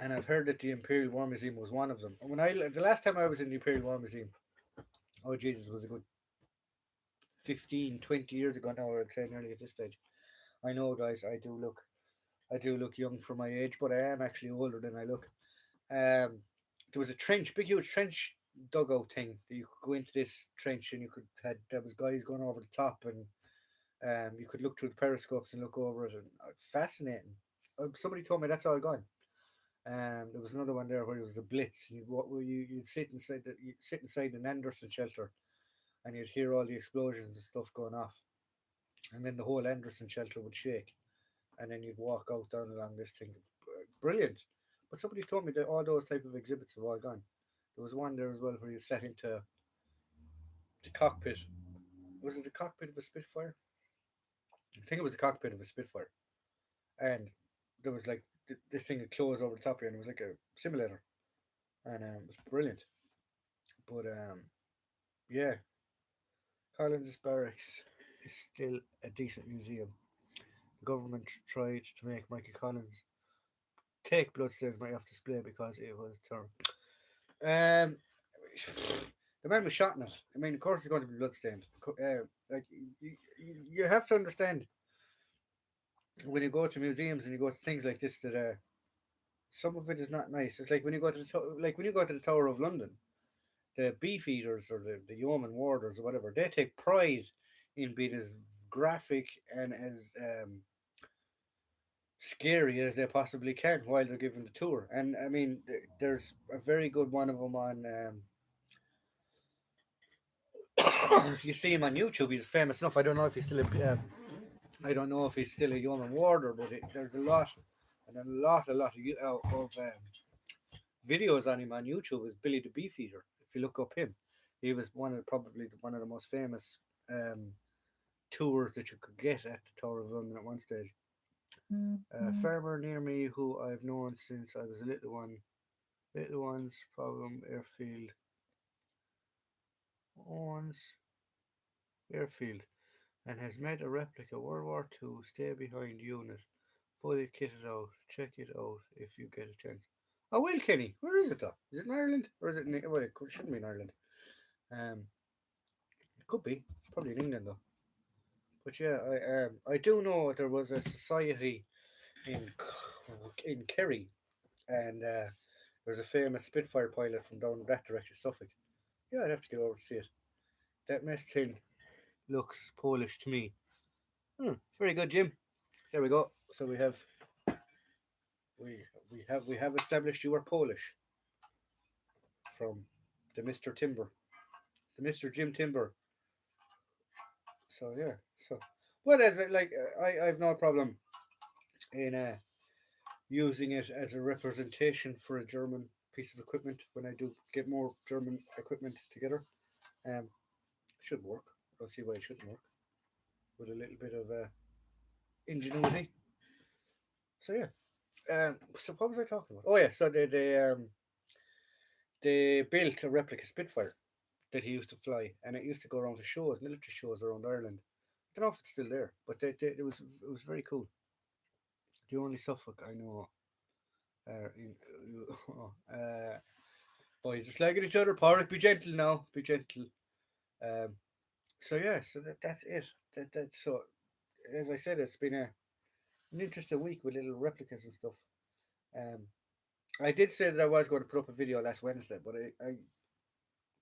and I've heard that the Imperial War Museum was one of them. And the last time I was in the Imperial War Museum, oh Jesus, was a good 15, 20 years ago now. I'd say nearly at this stage. I know, guys. I do look young for my age, but I am actually older than I look. Um, there was a trench, big huge trench dugout thing that you could go into this trench and you could had there was guys going over the top and you could look through the periscopes and look over it and fascinating. Somebody told me that's all gone. There was another one there where it was the Blitz. You'd sit inside an Anderson shelter and you'd hear all the explosions and stuff going off, and then the whole Anderson shelter would shake, and then you'd walk out down along this thing. Brilliant. But somebody told me that all those type of exhibits have all gone. There was one there as well where you sat into the cockpit. Was it the cockpit of a Spitfire? I think it was the cockpit of a Spitfire, and there was like this thing that closed over the top here, and it was like a simulator, and it was brilliant. But yeah, Collins Barracks is still a decent museum. The government tried to make Michael Collins take bloodstains right off display because it was terrible. Um, the man was shot in it. I mean, of course, it's going to be bloodstained. Like you have to understand when you go to museums and you go to things like this that some of it is not nice. It's like when you go to like when you go to the Tower of London, the beef eaters or the yeoman warders or whatever, they take pride in being as graphic and as scary as they possibly can while they're giving the tour. And I mean, there's a very good one of them on. You see him on YouTube. He's famous enough. I don't know if he's still I don't know if he's still a yeoman warder, but there's a lot and a lot of videos on him on YouTube. Is Billy the Beefeater. If you look up him, he was probably one of the most famous tours that you could get at the Tower of London at one stage. A farmer near me who I've known since I was a little one's problem airfield owns airfield and has made a replica World War II stay behind unit fully kitted out. Check it out if you get a chance. Oh, well, Kenny, where is it though? Is it in Ireland or is it in, well, shouldn't be in Ireland. Um, it could be probably in England though. But yeah, I do know there was a society in Kerry, and there's a famous Spitfire pilot from down that direction, Suffolk. Yeah, I'd have to get over to see it. That mess tin looks Polish to me. Very good, Jim. There we go. So we have established you are Polish from the Mister Timber, the Mister Jim Timber. So yeah, so well as like I have no problem in using it as a representation for a German piece of equipment when I do get more German equipment together. Um, should work. I don't see why it shouldn't work with a little bit of ingenuity. So yeah. So what was I talking about? Oh yeah, so they built a replica Spitfire that he used to fly, and it used to go around to shows, military shows around Ireland. I don't know if it's still there, but it was very cool. The only Suffolk I know in boys are slagging each other. Porrick, be gentle now, be gentle. Um, so yeah, so that's it. That so as I said, it's been an interesting week with little replicas and stuff. Um, I did say that I was going to put up a video last Wednesday, but I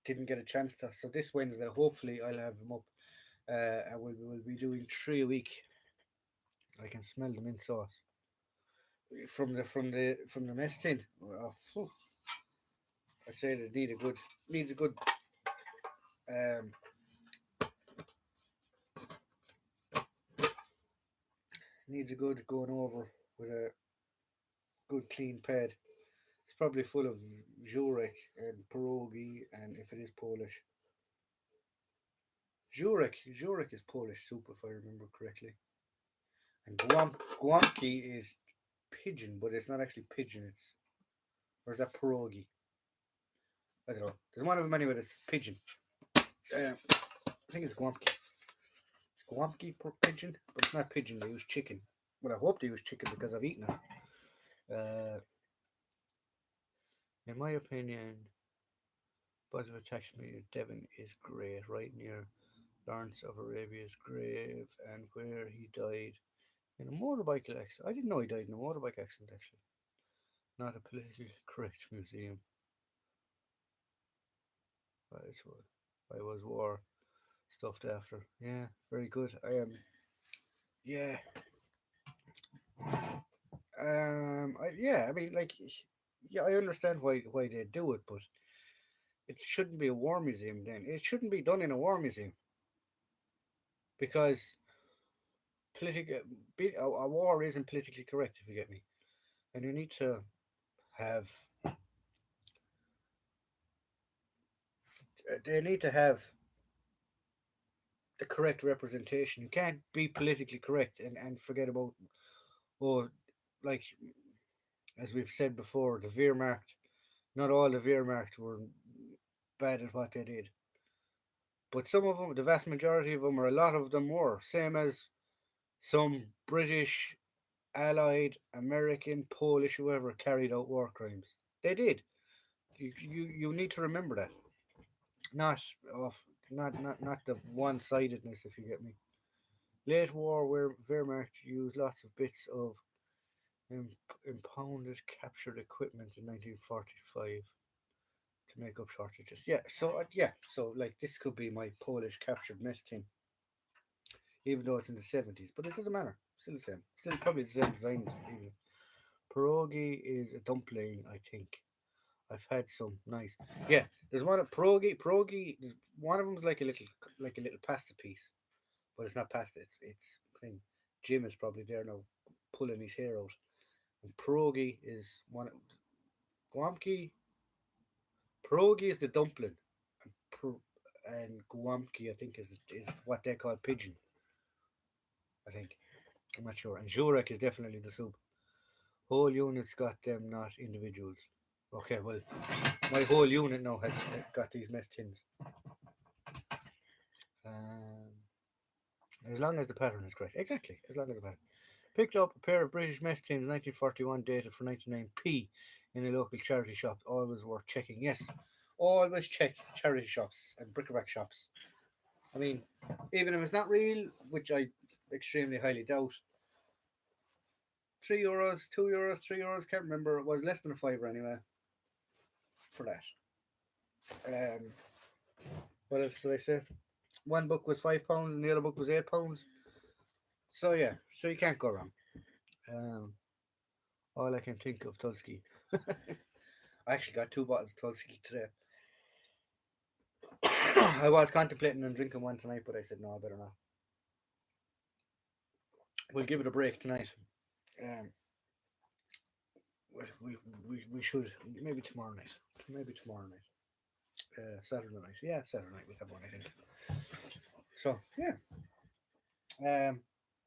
didn't get a chance to. So this Wednesday, hopefully, I'll have them up. And we'll be doing three a week. I can smell the mint sauce from the mess tin. Oh, I'd say it needs a good um needs a good going over with a good clean pad. It's probably full of Jurek and pierogi, and if it is Polish, Jurek is Polish soup if I remember correctly, and guamki is pigeon, but it's not actually pigeon. It's or is that pierogi? I don't know. There's one of them anyway that's pigeon. I think it's guamki. It's guamki pigeon, but it's not pigeon. They use chicken. But I hope they use chicken because I've eaten it. In my opinion, Buzz of Attachment Devon is great, right near Lawrence of Arabia's grave and where he died in a motorbike accident. I didn't know he died in a motorbike accident, actually. Not a politically correct museum. I was war stuffed after. Yeah, very good. I am. Yeah. Yeah. I mean, like, yeah, I understand why they do it, but it shouldn't be a war museum. Then it shouldn't be done in a war museum because political a war isn't politically correct. If you get me, and you need to have they need to have the correct representation. You can't be politically correct and forget about, or like as we've said before, the Wehrmacht. Not all the Wehrmacht were bad at what they did, but some of them, the vast majority of them, or a lot of them, were same as some British, Allied, American, Polish, whoever carried out war crimes. They did. You need to remember that. Not of not the one sidedness, if you get me. Late war, where Wehrmacht used lots of bits of impounded captured equipment in 1945 to make up shortages. So like this could be my Polish captured mess tin, even though it's in the 70s, but it doesn't matter. Still the same. Still probably the same design. Even pierogi is a dumpling, I think. I've had some nice. Yeah, there's one of pierogi. Pierogi. One of them's like a little pasta piece, but it's not pasta. It's thing. Jim is probably there now, pulling his hair out. And pierogi is one. Guamki. Pierogi is the dumpling, and guamki I think is what they call pigeon. I think I'm not sure. And Jurek is definitely the soup. Whole units got them, not individuals. Okay, well, my whole unit now has got these mess tins. Um, as long as the pattern is correct. Exactly, as long as the pattern. Picked up a pair of British mess tins, 1941, dated for 99p, in a local charity shop. Always worth checking. Yes, always check charity shops and bric-a-brac shops. I mean, even if it's not real, which I extremely highly doubt, €3, €2, €3, can't remember. It was less than a fiver anyway for that. Um, what else did I say? One book was £5 and the other book was £8. So yeah, so you can't go wrong. Um, all I can think of Tulski. I actually got two bottles of Tulsi today. I was contemplating on drinking one tonight, but I said no, I better not. We'll give it a break tonight. Um, we should maybe tomorrow night. Maybe tomorrow night. Saturday night. Yeah, Saturday night we'll have one. I think. So yeah. Um,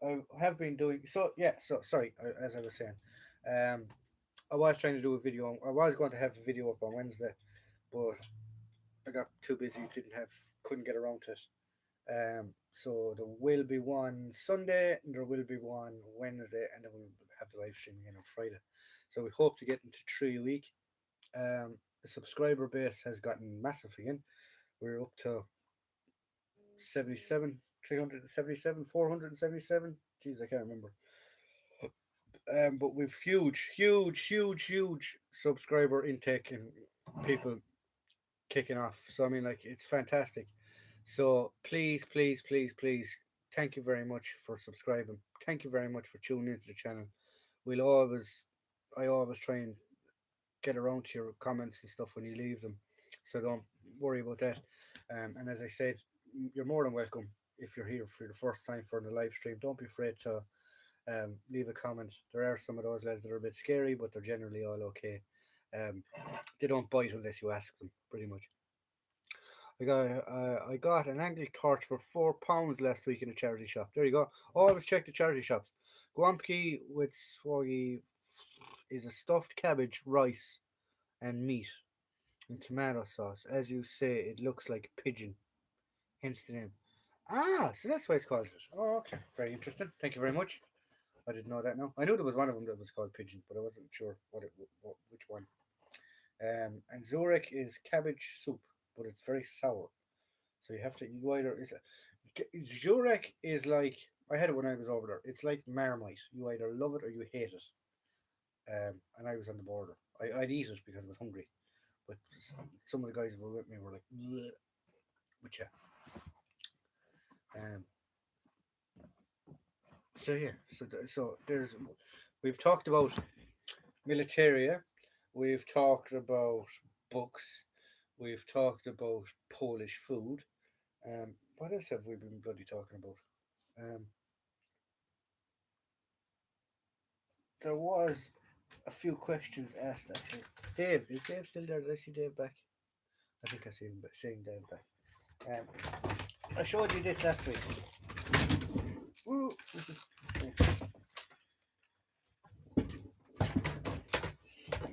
I have been doing so. Yeah. So sorry. As I was saying, um, I was trying to do a video. I was going to have a video up on Wednesday, but I got too busy. Couldn't get around to it. So there will be one Sunday, and there will be one Wednesday, and then we'll have the live stream again on Friday. So we hope to get into 3 a week. The subscriber base has gotten massive again. We're up to 77, 377, 477. Jeez, I can't remember. But we've huge subscriber intake and people kicking off. So I mean, like it's fantastic. So please, thank you very much for subscribing. Thank you very much for tuning into the channel. We'll always, I always try and get around to your comments and stuff when you leave them. So don't worry about that. And as I said, you're more than welcome if you're here for the first time for the live stream. Don't be afraid to leave a comment. There are some of those lads that are a bit scary, but they're generally all okay. Um, they don't bite unless you ask them, pretty much. I got an angry torch for £4 last week in a charity shop. There you go. Always check the charity shops. Guampki with swaggy is a stuffed cabbage, rice, and meat and tomato sauce. As you say, it looks like pigeon, hence the name. Ah, so that's why it's called it. Oh, okay. Very interesting. Thank you very much. I didn't know that. No, I knew there was one of them that was called pigeon, but I wasn't sure which one. And Zurich is cabbage soup, but it's very sour. So you have to you either Zurich is like I had it when I was over there. It's like Marmite. You either love it or you hate it. And I was on the border. I'd eat it because I was hungry, but some of the guys who were with me were like, "Bleh." But yeah. Um. So yeah. So there's we've talked about militaria. We've talked about books. We've talked about Polish food. What else have we been bloody talking about? Um, there was a few questions asked actually. Dave, is Dave still there? Did I see Dave back? I think I see him seeing Dave back. I showed you this last week. Ooh,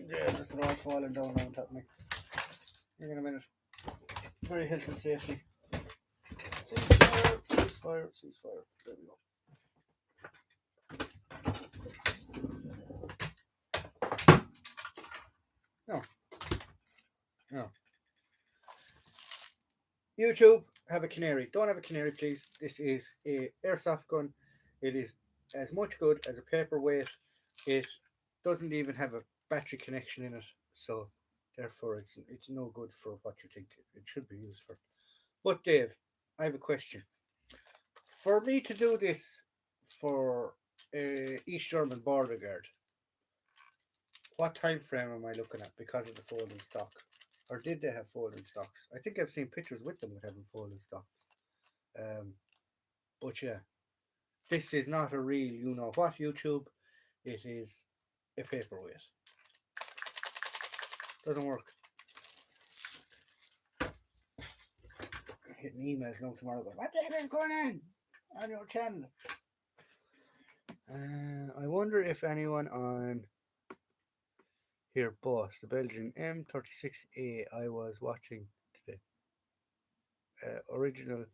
yeah, just they're all falling down on top of me. In a minute. Very health and safety. Ceasefire, ceasefire, ceasefire. There we go. No, no. YouTube, have a canary. Don't have a canary, please. This is a airsoft gun. It is as much good as a paperweight. It doesn't even have a battery connection in it, so therefore it's no good for what you think it should be used for. But Dave, I have a question. For me to do this for East German border guard, what time frame am I looking at because of the folding stock? Or did they have folding stocks? I think I've seen pictures with them with having folding stock. Um, but yeah, this is not a real you know what YouTube. It is a paperweight. Doesn't work. Hitting emails now tomorrow going, what the hell is going on your channel? I wonder if anyone on here bought the Belgian M36A I was watching today. Original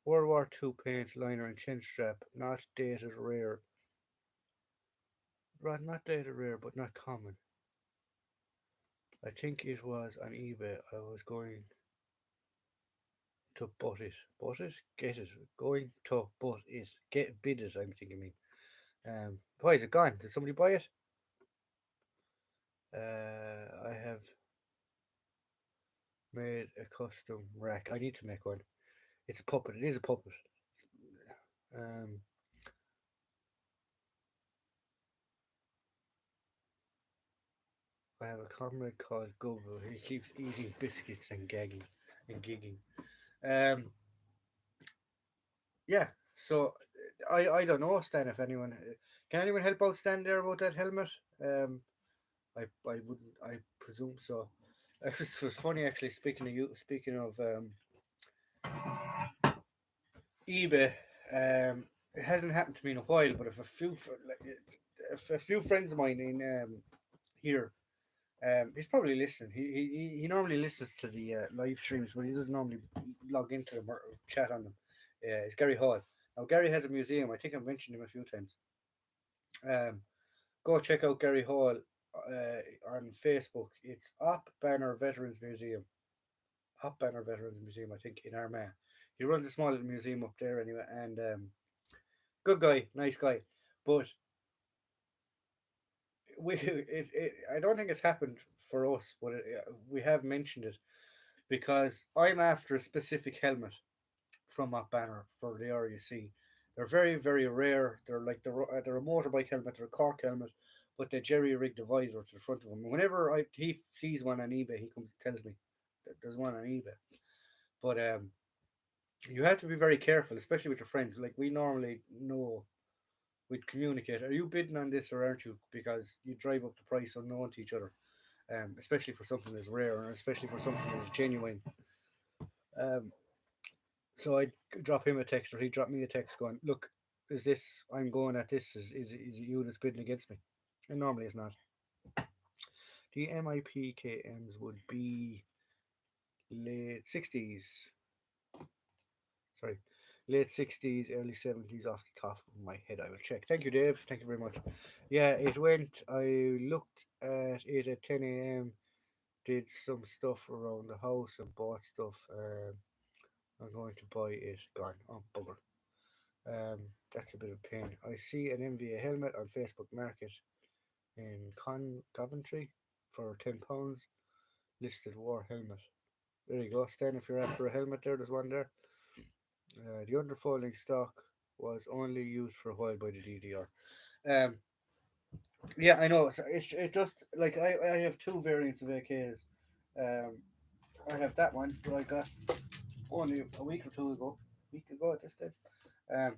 World War II paint liner and chin strap, not dated rare. Right, not dated rare, but not common. I think it was on eBay. I was going to butt it, get it, going to butt it, get bid it. I'm thinking. Why is it gone? Did somebody buy it? I have made a custom rack. I need to make one. It's a puppet. It is a puppet. Um, I have a comrade called Google. He keeps eating biscuits and gagging and gigging. Um, yeah. So I don't know, Stan. If anyone can anyone help out Stan there about that helmet? I wouldn't. I presume so. It was funny actually. Speaking of you, speaking of eBay, it hasn't happened to me in a while, but if a few if a few friends of mine in here, he's probably listening. He normally listens to the live streams, but he doesn't normally log into them or chat on them. It's Gary Hall. Now Gary has a museum. I think I've mentioned him a few times. Um, Go check out Gary Hall on Facebook. It's Op Banner Veterans Museum. Op Banner Veterans Museum, I think, in Armagh. He runs a small little museum up there anyway, and good guy, nice guy. But I don't think it's happened for us, but we have mentioned it because I'm after a specific helmet from Op Banner for the RUC. They're very, very rare. They're a motorbike helmet, they're a cork helmet, but they jerry rig the visor to the front of them. Whenever he sees one on eBay, he comes and tells me that there's one on eBay. But you have to be very careful, especially with your friends. Like we normally know, we'd communicate. Are you bidding on this or aren't you? Because you drive up the price unknown to each other. Especially for something that's rare and especially for something that's genuine. Um, so I'd drop him a text or he'd drop me a text going, look, is this, I'm going at this, is it you that's bidding against me? And normally it's not. The MIPKMs would be late 60s. Sorry. late 60s, early 70s off the top of my head. I will check. Thank you, Dave. Thank you very much. Yeah, it went. I looked at it at 10 a.m., did some stuff around the house and bought stuff. I'm going to buy it. Gone. Oh, bugger. That's a bit of pain. I see an MVA helmet on Facebook Market in Coventry for £10. Listed war helmet. There you go. Stan, if you're after a helmet there, there's one there. The underfolding stock was only used for a while by the DDR. Um, yeah, I know. It just like I have two variants of AKs. Um, I have that one that I got only a week or two ago, week ago at this stage. Um,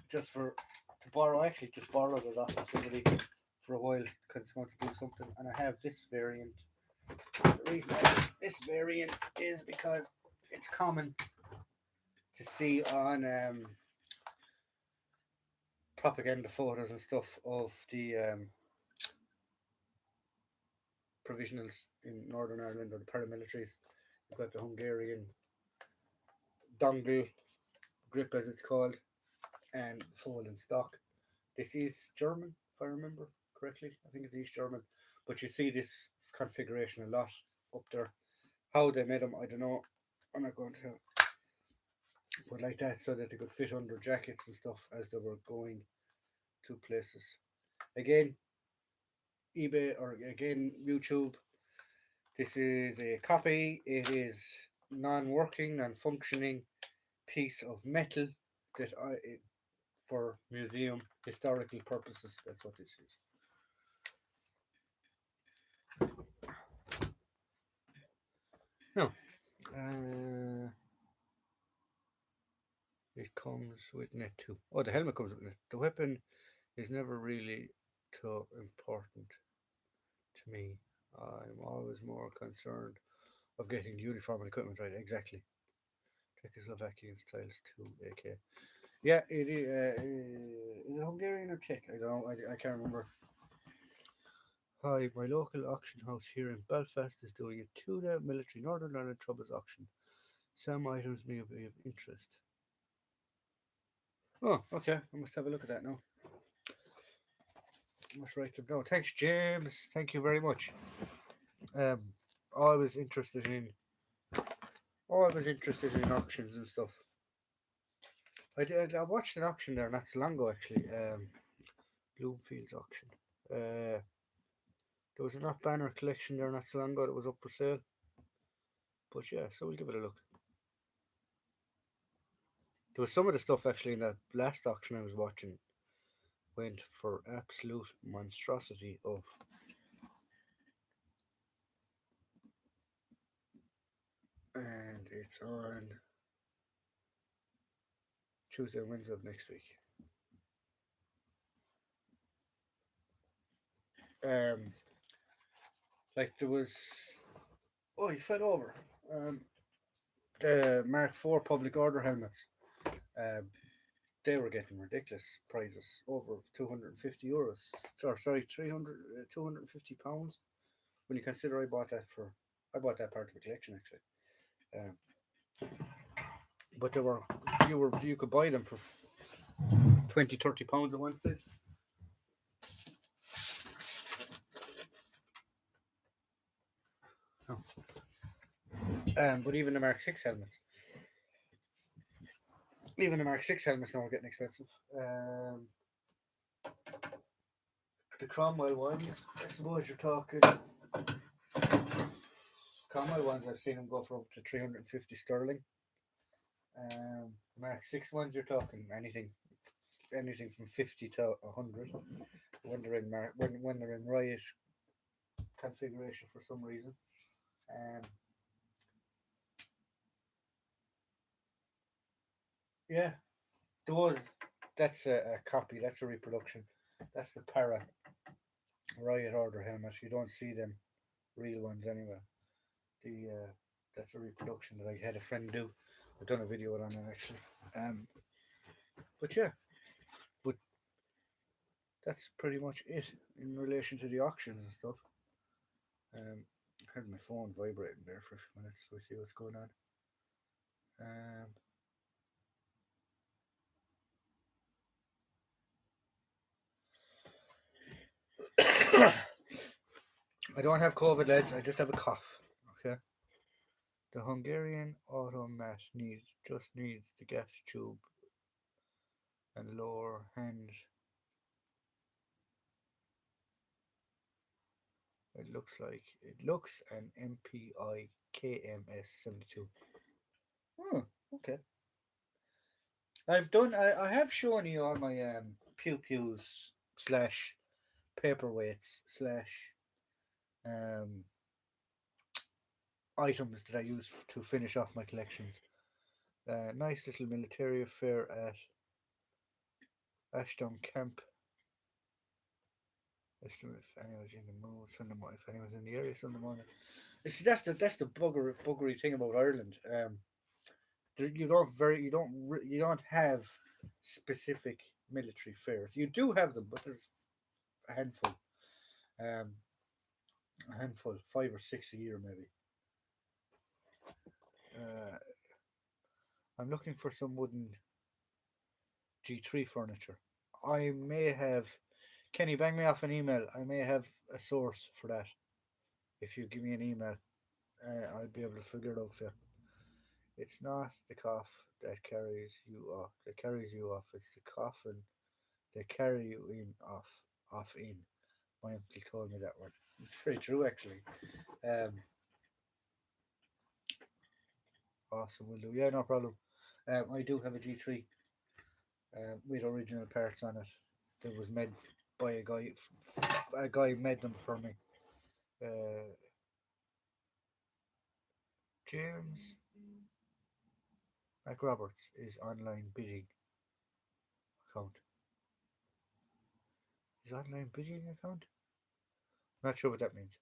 just for to borrow. I actually just borrowed it off of somebody for a while because it's going to do something. And I have this variant. The reason I have this variant is because it's common to see on propaganda photos and stuff of the provisionals in Northern Ireland or the paramilitaries. You've got the Hungarian dongle grip, as it's called, and folding stock. This is German, if I remember correctly. I think it's East German. But you see this configuration a lot up there. How they made them, I don't know. I'm not going to. But like that, so that they could fit under jackets and stuff as they were going to places. Again, eBay or again YouTube. This is a copy. It is non-working, non-functioning piece of metal that for museum historical purposes. That's what this is. No, it comes with net too. Oh, the helmet comes with net. The weapon is never really too important to me. I'm always more concerned of getting the uniform and equipment right. Exactly. Czechoslovakian styles 2 AK. Yeah, it is. Is it Hungarian or Czech? I don't know. I can't remember. Hi, my local auction house here in Belfast is doing a 2-day military Northern Ireland Troubles auction. Some items may be of interest. Oh, okay. I must have a look at that now. I must write them down. Thanks, James. Thank you very much. Um, I was interested in. Oh, I was interested in auctions and stuff. I did. I watched an auction there not so long ago, actually. Bloomfield's auction. There was enough banner collection there not so long ago that was up for sale. But yeah, so we'll give it a look. There was some of the stuff actually in that last auction I was watching went for absolute monstrosity of. And it's on Tuesday and Wednesday of next week. Um, like there was. Oh, he fell over. The Mark IV public order helmets. Um, they were getting ridiculous prices, over €250, or sorry, 300, £250. When you consider I bought that part of the collection actually. Um, but you could buy them for 20, £30 at one stage. Oh. But even the Mark 6 helmets, now are getting expensive. The Cromwell ones, I suppose you're talking. Cromwell ones, I've seen them go for up to 350 sterling. Mark 6 ones, you're talking anything from 50 to 100 when they're in when they're in riot configuration for some reason. Um, yeah, those. That's a copy. That's a reproduction. That's the para riot order helmet. You don't see them real ones anyway. The That's a reproduction that I had a friend do. I've done a video on it actually. But yeah, but that's pretty much it in relation to the auctions and stuff. I had my phone vibrating there for a few minutes, so we see what's going on. Um, I don't have COVID, lads. I just have a cough. Okay. The Hungarian automat needs the gas tube and lower hand. It looks an MPI KMS 72. Oh, okay. I have shown you all my pew pews slash paperweights slash um items that I use to finish off my collections. Nice little military affair at Ashdown Camp. If anyone's in the mood Sunday morning, if anyone's in the area Sunday morning. You see, that's the buggery thing about Ireland. You don't have specific military fairs. You do have them, but there's a handful. Um, a handful, 5 or 6 a year maybe. Uh, I'm looking for some wooden G3 furniture. I may have Kenny, bang me off an email. I may have a source for that. If you give me an email, I'll be able to figure it out for you. It's not the cough that carries you off. That carries you off. It's the coffin that carry you in off in. My uncle told me that one. It's very true, actually. Um, awesome, will do. Yeah, no problem. I do have a G3 with original parts on it. That was made by a guy. A guy made them for me. Uh, James McRoberts is online bidding account. His online bidding account? I'm not sure what that means.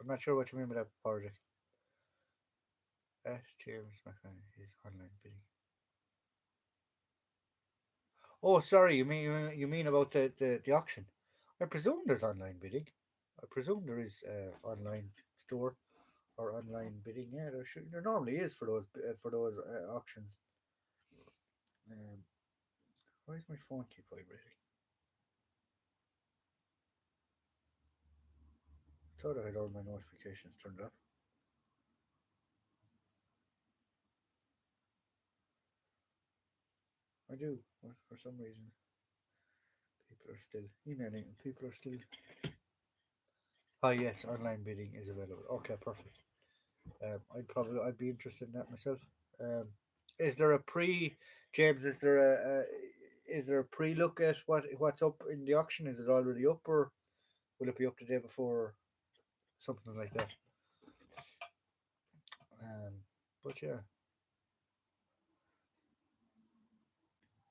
I'm not sure what you mean by that project. At James McRoberts is online bidding. Oh, sorry. You mean about the auction? I presume there's online bidding. I presume there is online store or online bidding. Yeah, there normally is for those auctions. Um, why is my phone keep vibrating? I thought I had all my notifications turned off. I do, but for some reason people are still emailing and people are still. Ah, yes, online bidding is available. Okay, perfect. I'd be interested in that myself. Um, is there a pre James? Is there a pre look at what's up in the auction? Is it already up, or will it be up the day before, something like that? Um, but yeah,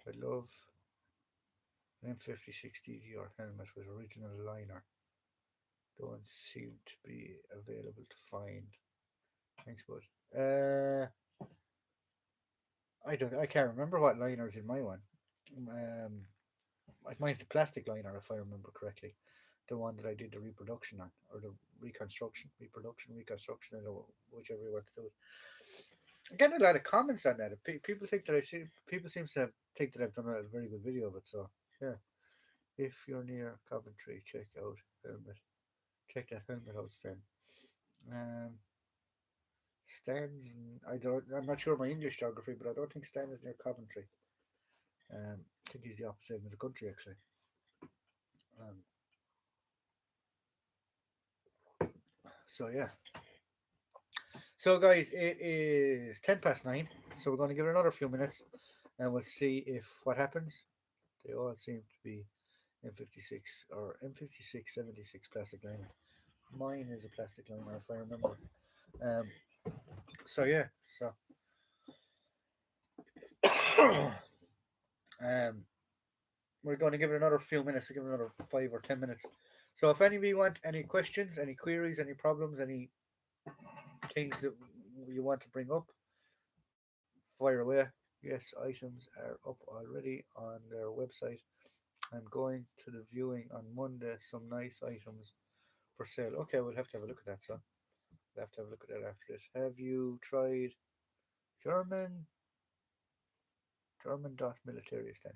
I love an M56 DDR helmet with original liner. Don't seem to be available to find. Thanks, bud. I can't remember what liner's in my one. Um, mine's the plastic liner, if I remember correctly. The one that I did the reproduction on, or the reconstruction. I don't know, whichever you want to do it. I'm getting a lot of comments on that. People think that I see. People seems to think that I've done a very good video of it. So yeah, if you're near Coventry, check out helmet. Check that helmet out, Stan. Um, Stan's. I don't. I'm not sure my English geography, but I don't think Stan is near Coventry. I think he's the opposite end of the country, actually. Um, so yeah. So guys, it is 10 past 9. So we're going to give it another few minutes, and we'll see if what happens. They all seem to be M56 or M56 76 plastic liners. Mine is a plastic liner, if I remember. Um, so yeah, so um, we're going to give it another few minutes. We'll give it another 5 or 10 minutes. So if any of you want any questions, any queries, any problems, any things that you want to bring up, fire away. Yes, items are up already on their website. I'm going to the viewing on Monday. Some nice items for sale. Okay, we'll have to have a look at that, son. We'll have to have a look at that after this. Have you tried German German dot military stand?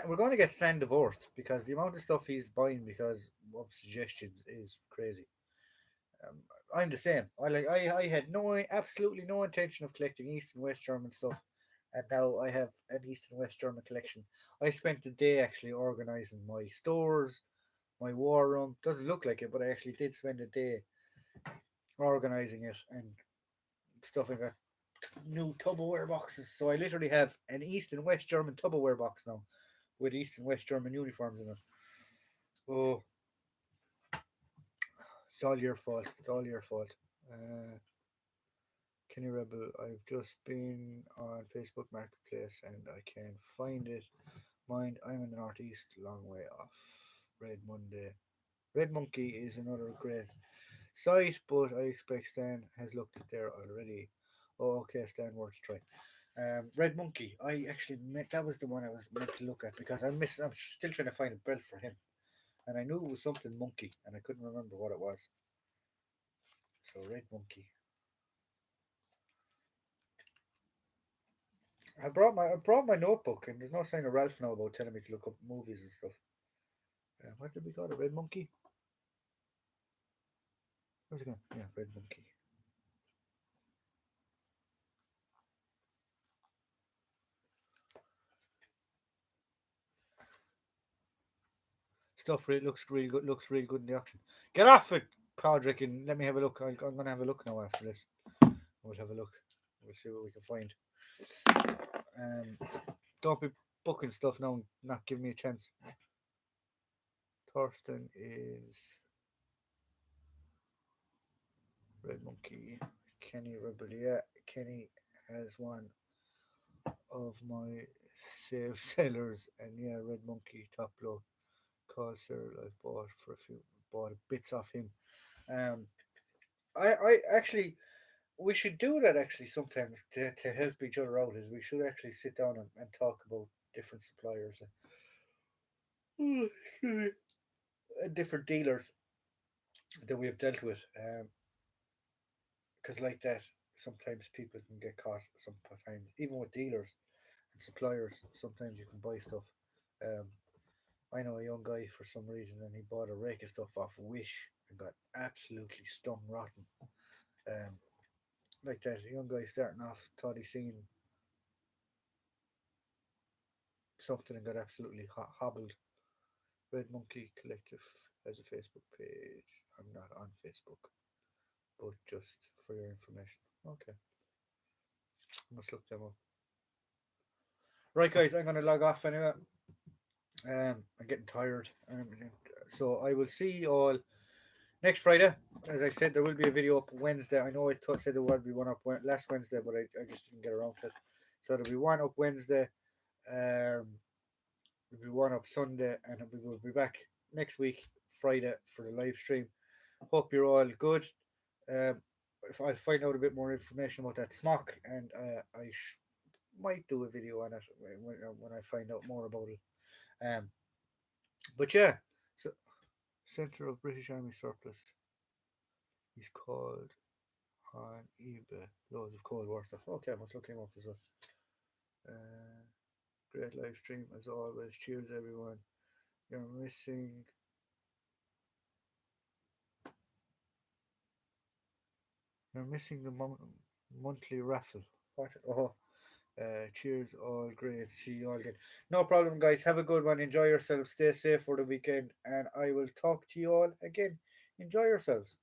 We're going to get Stan divorced because the amount of stuff he's buying because of suggestions is crazy. Um, I'm the same. I had absolutely no intention of collecting East and West German stuff, and now I have an East and West German collection. I spent the day actually organizing my stores, my war room. Doesn't look like it, but I actually did spend a day organizing it and stuff. I got new Tupperware boxes, so I literally have an East and West German Tupperware box now with East and West German uniforms in it. Oh, it's all your fault. It's all your fault. Uh, Kenny Rebel, I've just been on Facebook Marketplace and I can't find it. Mind, I'm in the Northeast, long way off. Red Monday. Red Monkey is another great site, but I expect Stan has looked at there already. Oh, okay, Stan, worth try. Red Monkey. I actually meant that was the one I was meant to look at because I'm still trying to find a belt for him, and I knew it was something monkey, and I couldn't remember what it was. So Red Monkey. I brought my notebook, and there's no sign of Ralph now about telling me to look up movies and stuff. What did we call it? Red Monkey. Where's it gone? Yeah, Red Monkey. Stuff looks real good. Looks real good in the auction. Get off it, Podrick, and let me have a look. I'm gonna have a look now after this. We'll have a look. We'll see what we can find. Don't be booking stuff now. And not giving me a chance. Thorsten is Red Monkey. Kenny Rebel. Yeah, Kenny has one of my save sellers, and yeah, Red Monkey top blow. Call Cyril. I've bought for a few. Bought bits off him. Um, I actually we should do that actually sometimes to help each other out. Is we should actually sit down and talk about different suppliers and different dealers that we have dealt with. Because like that, sometimes people can get caught. Sometimes even with dealers and suppliers, sometimes you can buy stuff. Um, I know a young guy for some reason, and he bought a rake of stuff off Wish and got absolutely stung rotten. Um, like that, a young guy starting off thought he seen something and got absolutely hobbled. Red Monkey Collective has a Facebook page. I'm not on Facebook, but just for your information. Okay, must look them up. Right, guys, I'm gonna log off anyway. I'm getting tired, so I will see you all next Friday. As I said, there will be a video up Wednesday. I know said there would be one up last Wednesday, but I just didn't get around to it. So there'll be one up Wednesday. Um, there'll be one up Sunday, and we will be back next week, Friday, for the live stream. Hope you're all good. Um, if I find out a bit more information about that smock, and might do a video on it when I find out more about it. But yeah, so Center of British Army Surplus. He's called on eBay. Loads of Cold War stuff. Okay, I must look him up as well. Uh, Great live stream as always. Cheers, everyone. You're missing. You're missing the monthly raffle. What? Oh, cheers, all great. See you all again. No problem, guys. Have a good one. Enjoy yourselves. Stay safe for the weekend, and I will talk to you all again. Enjoy yourselves.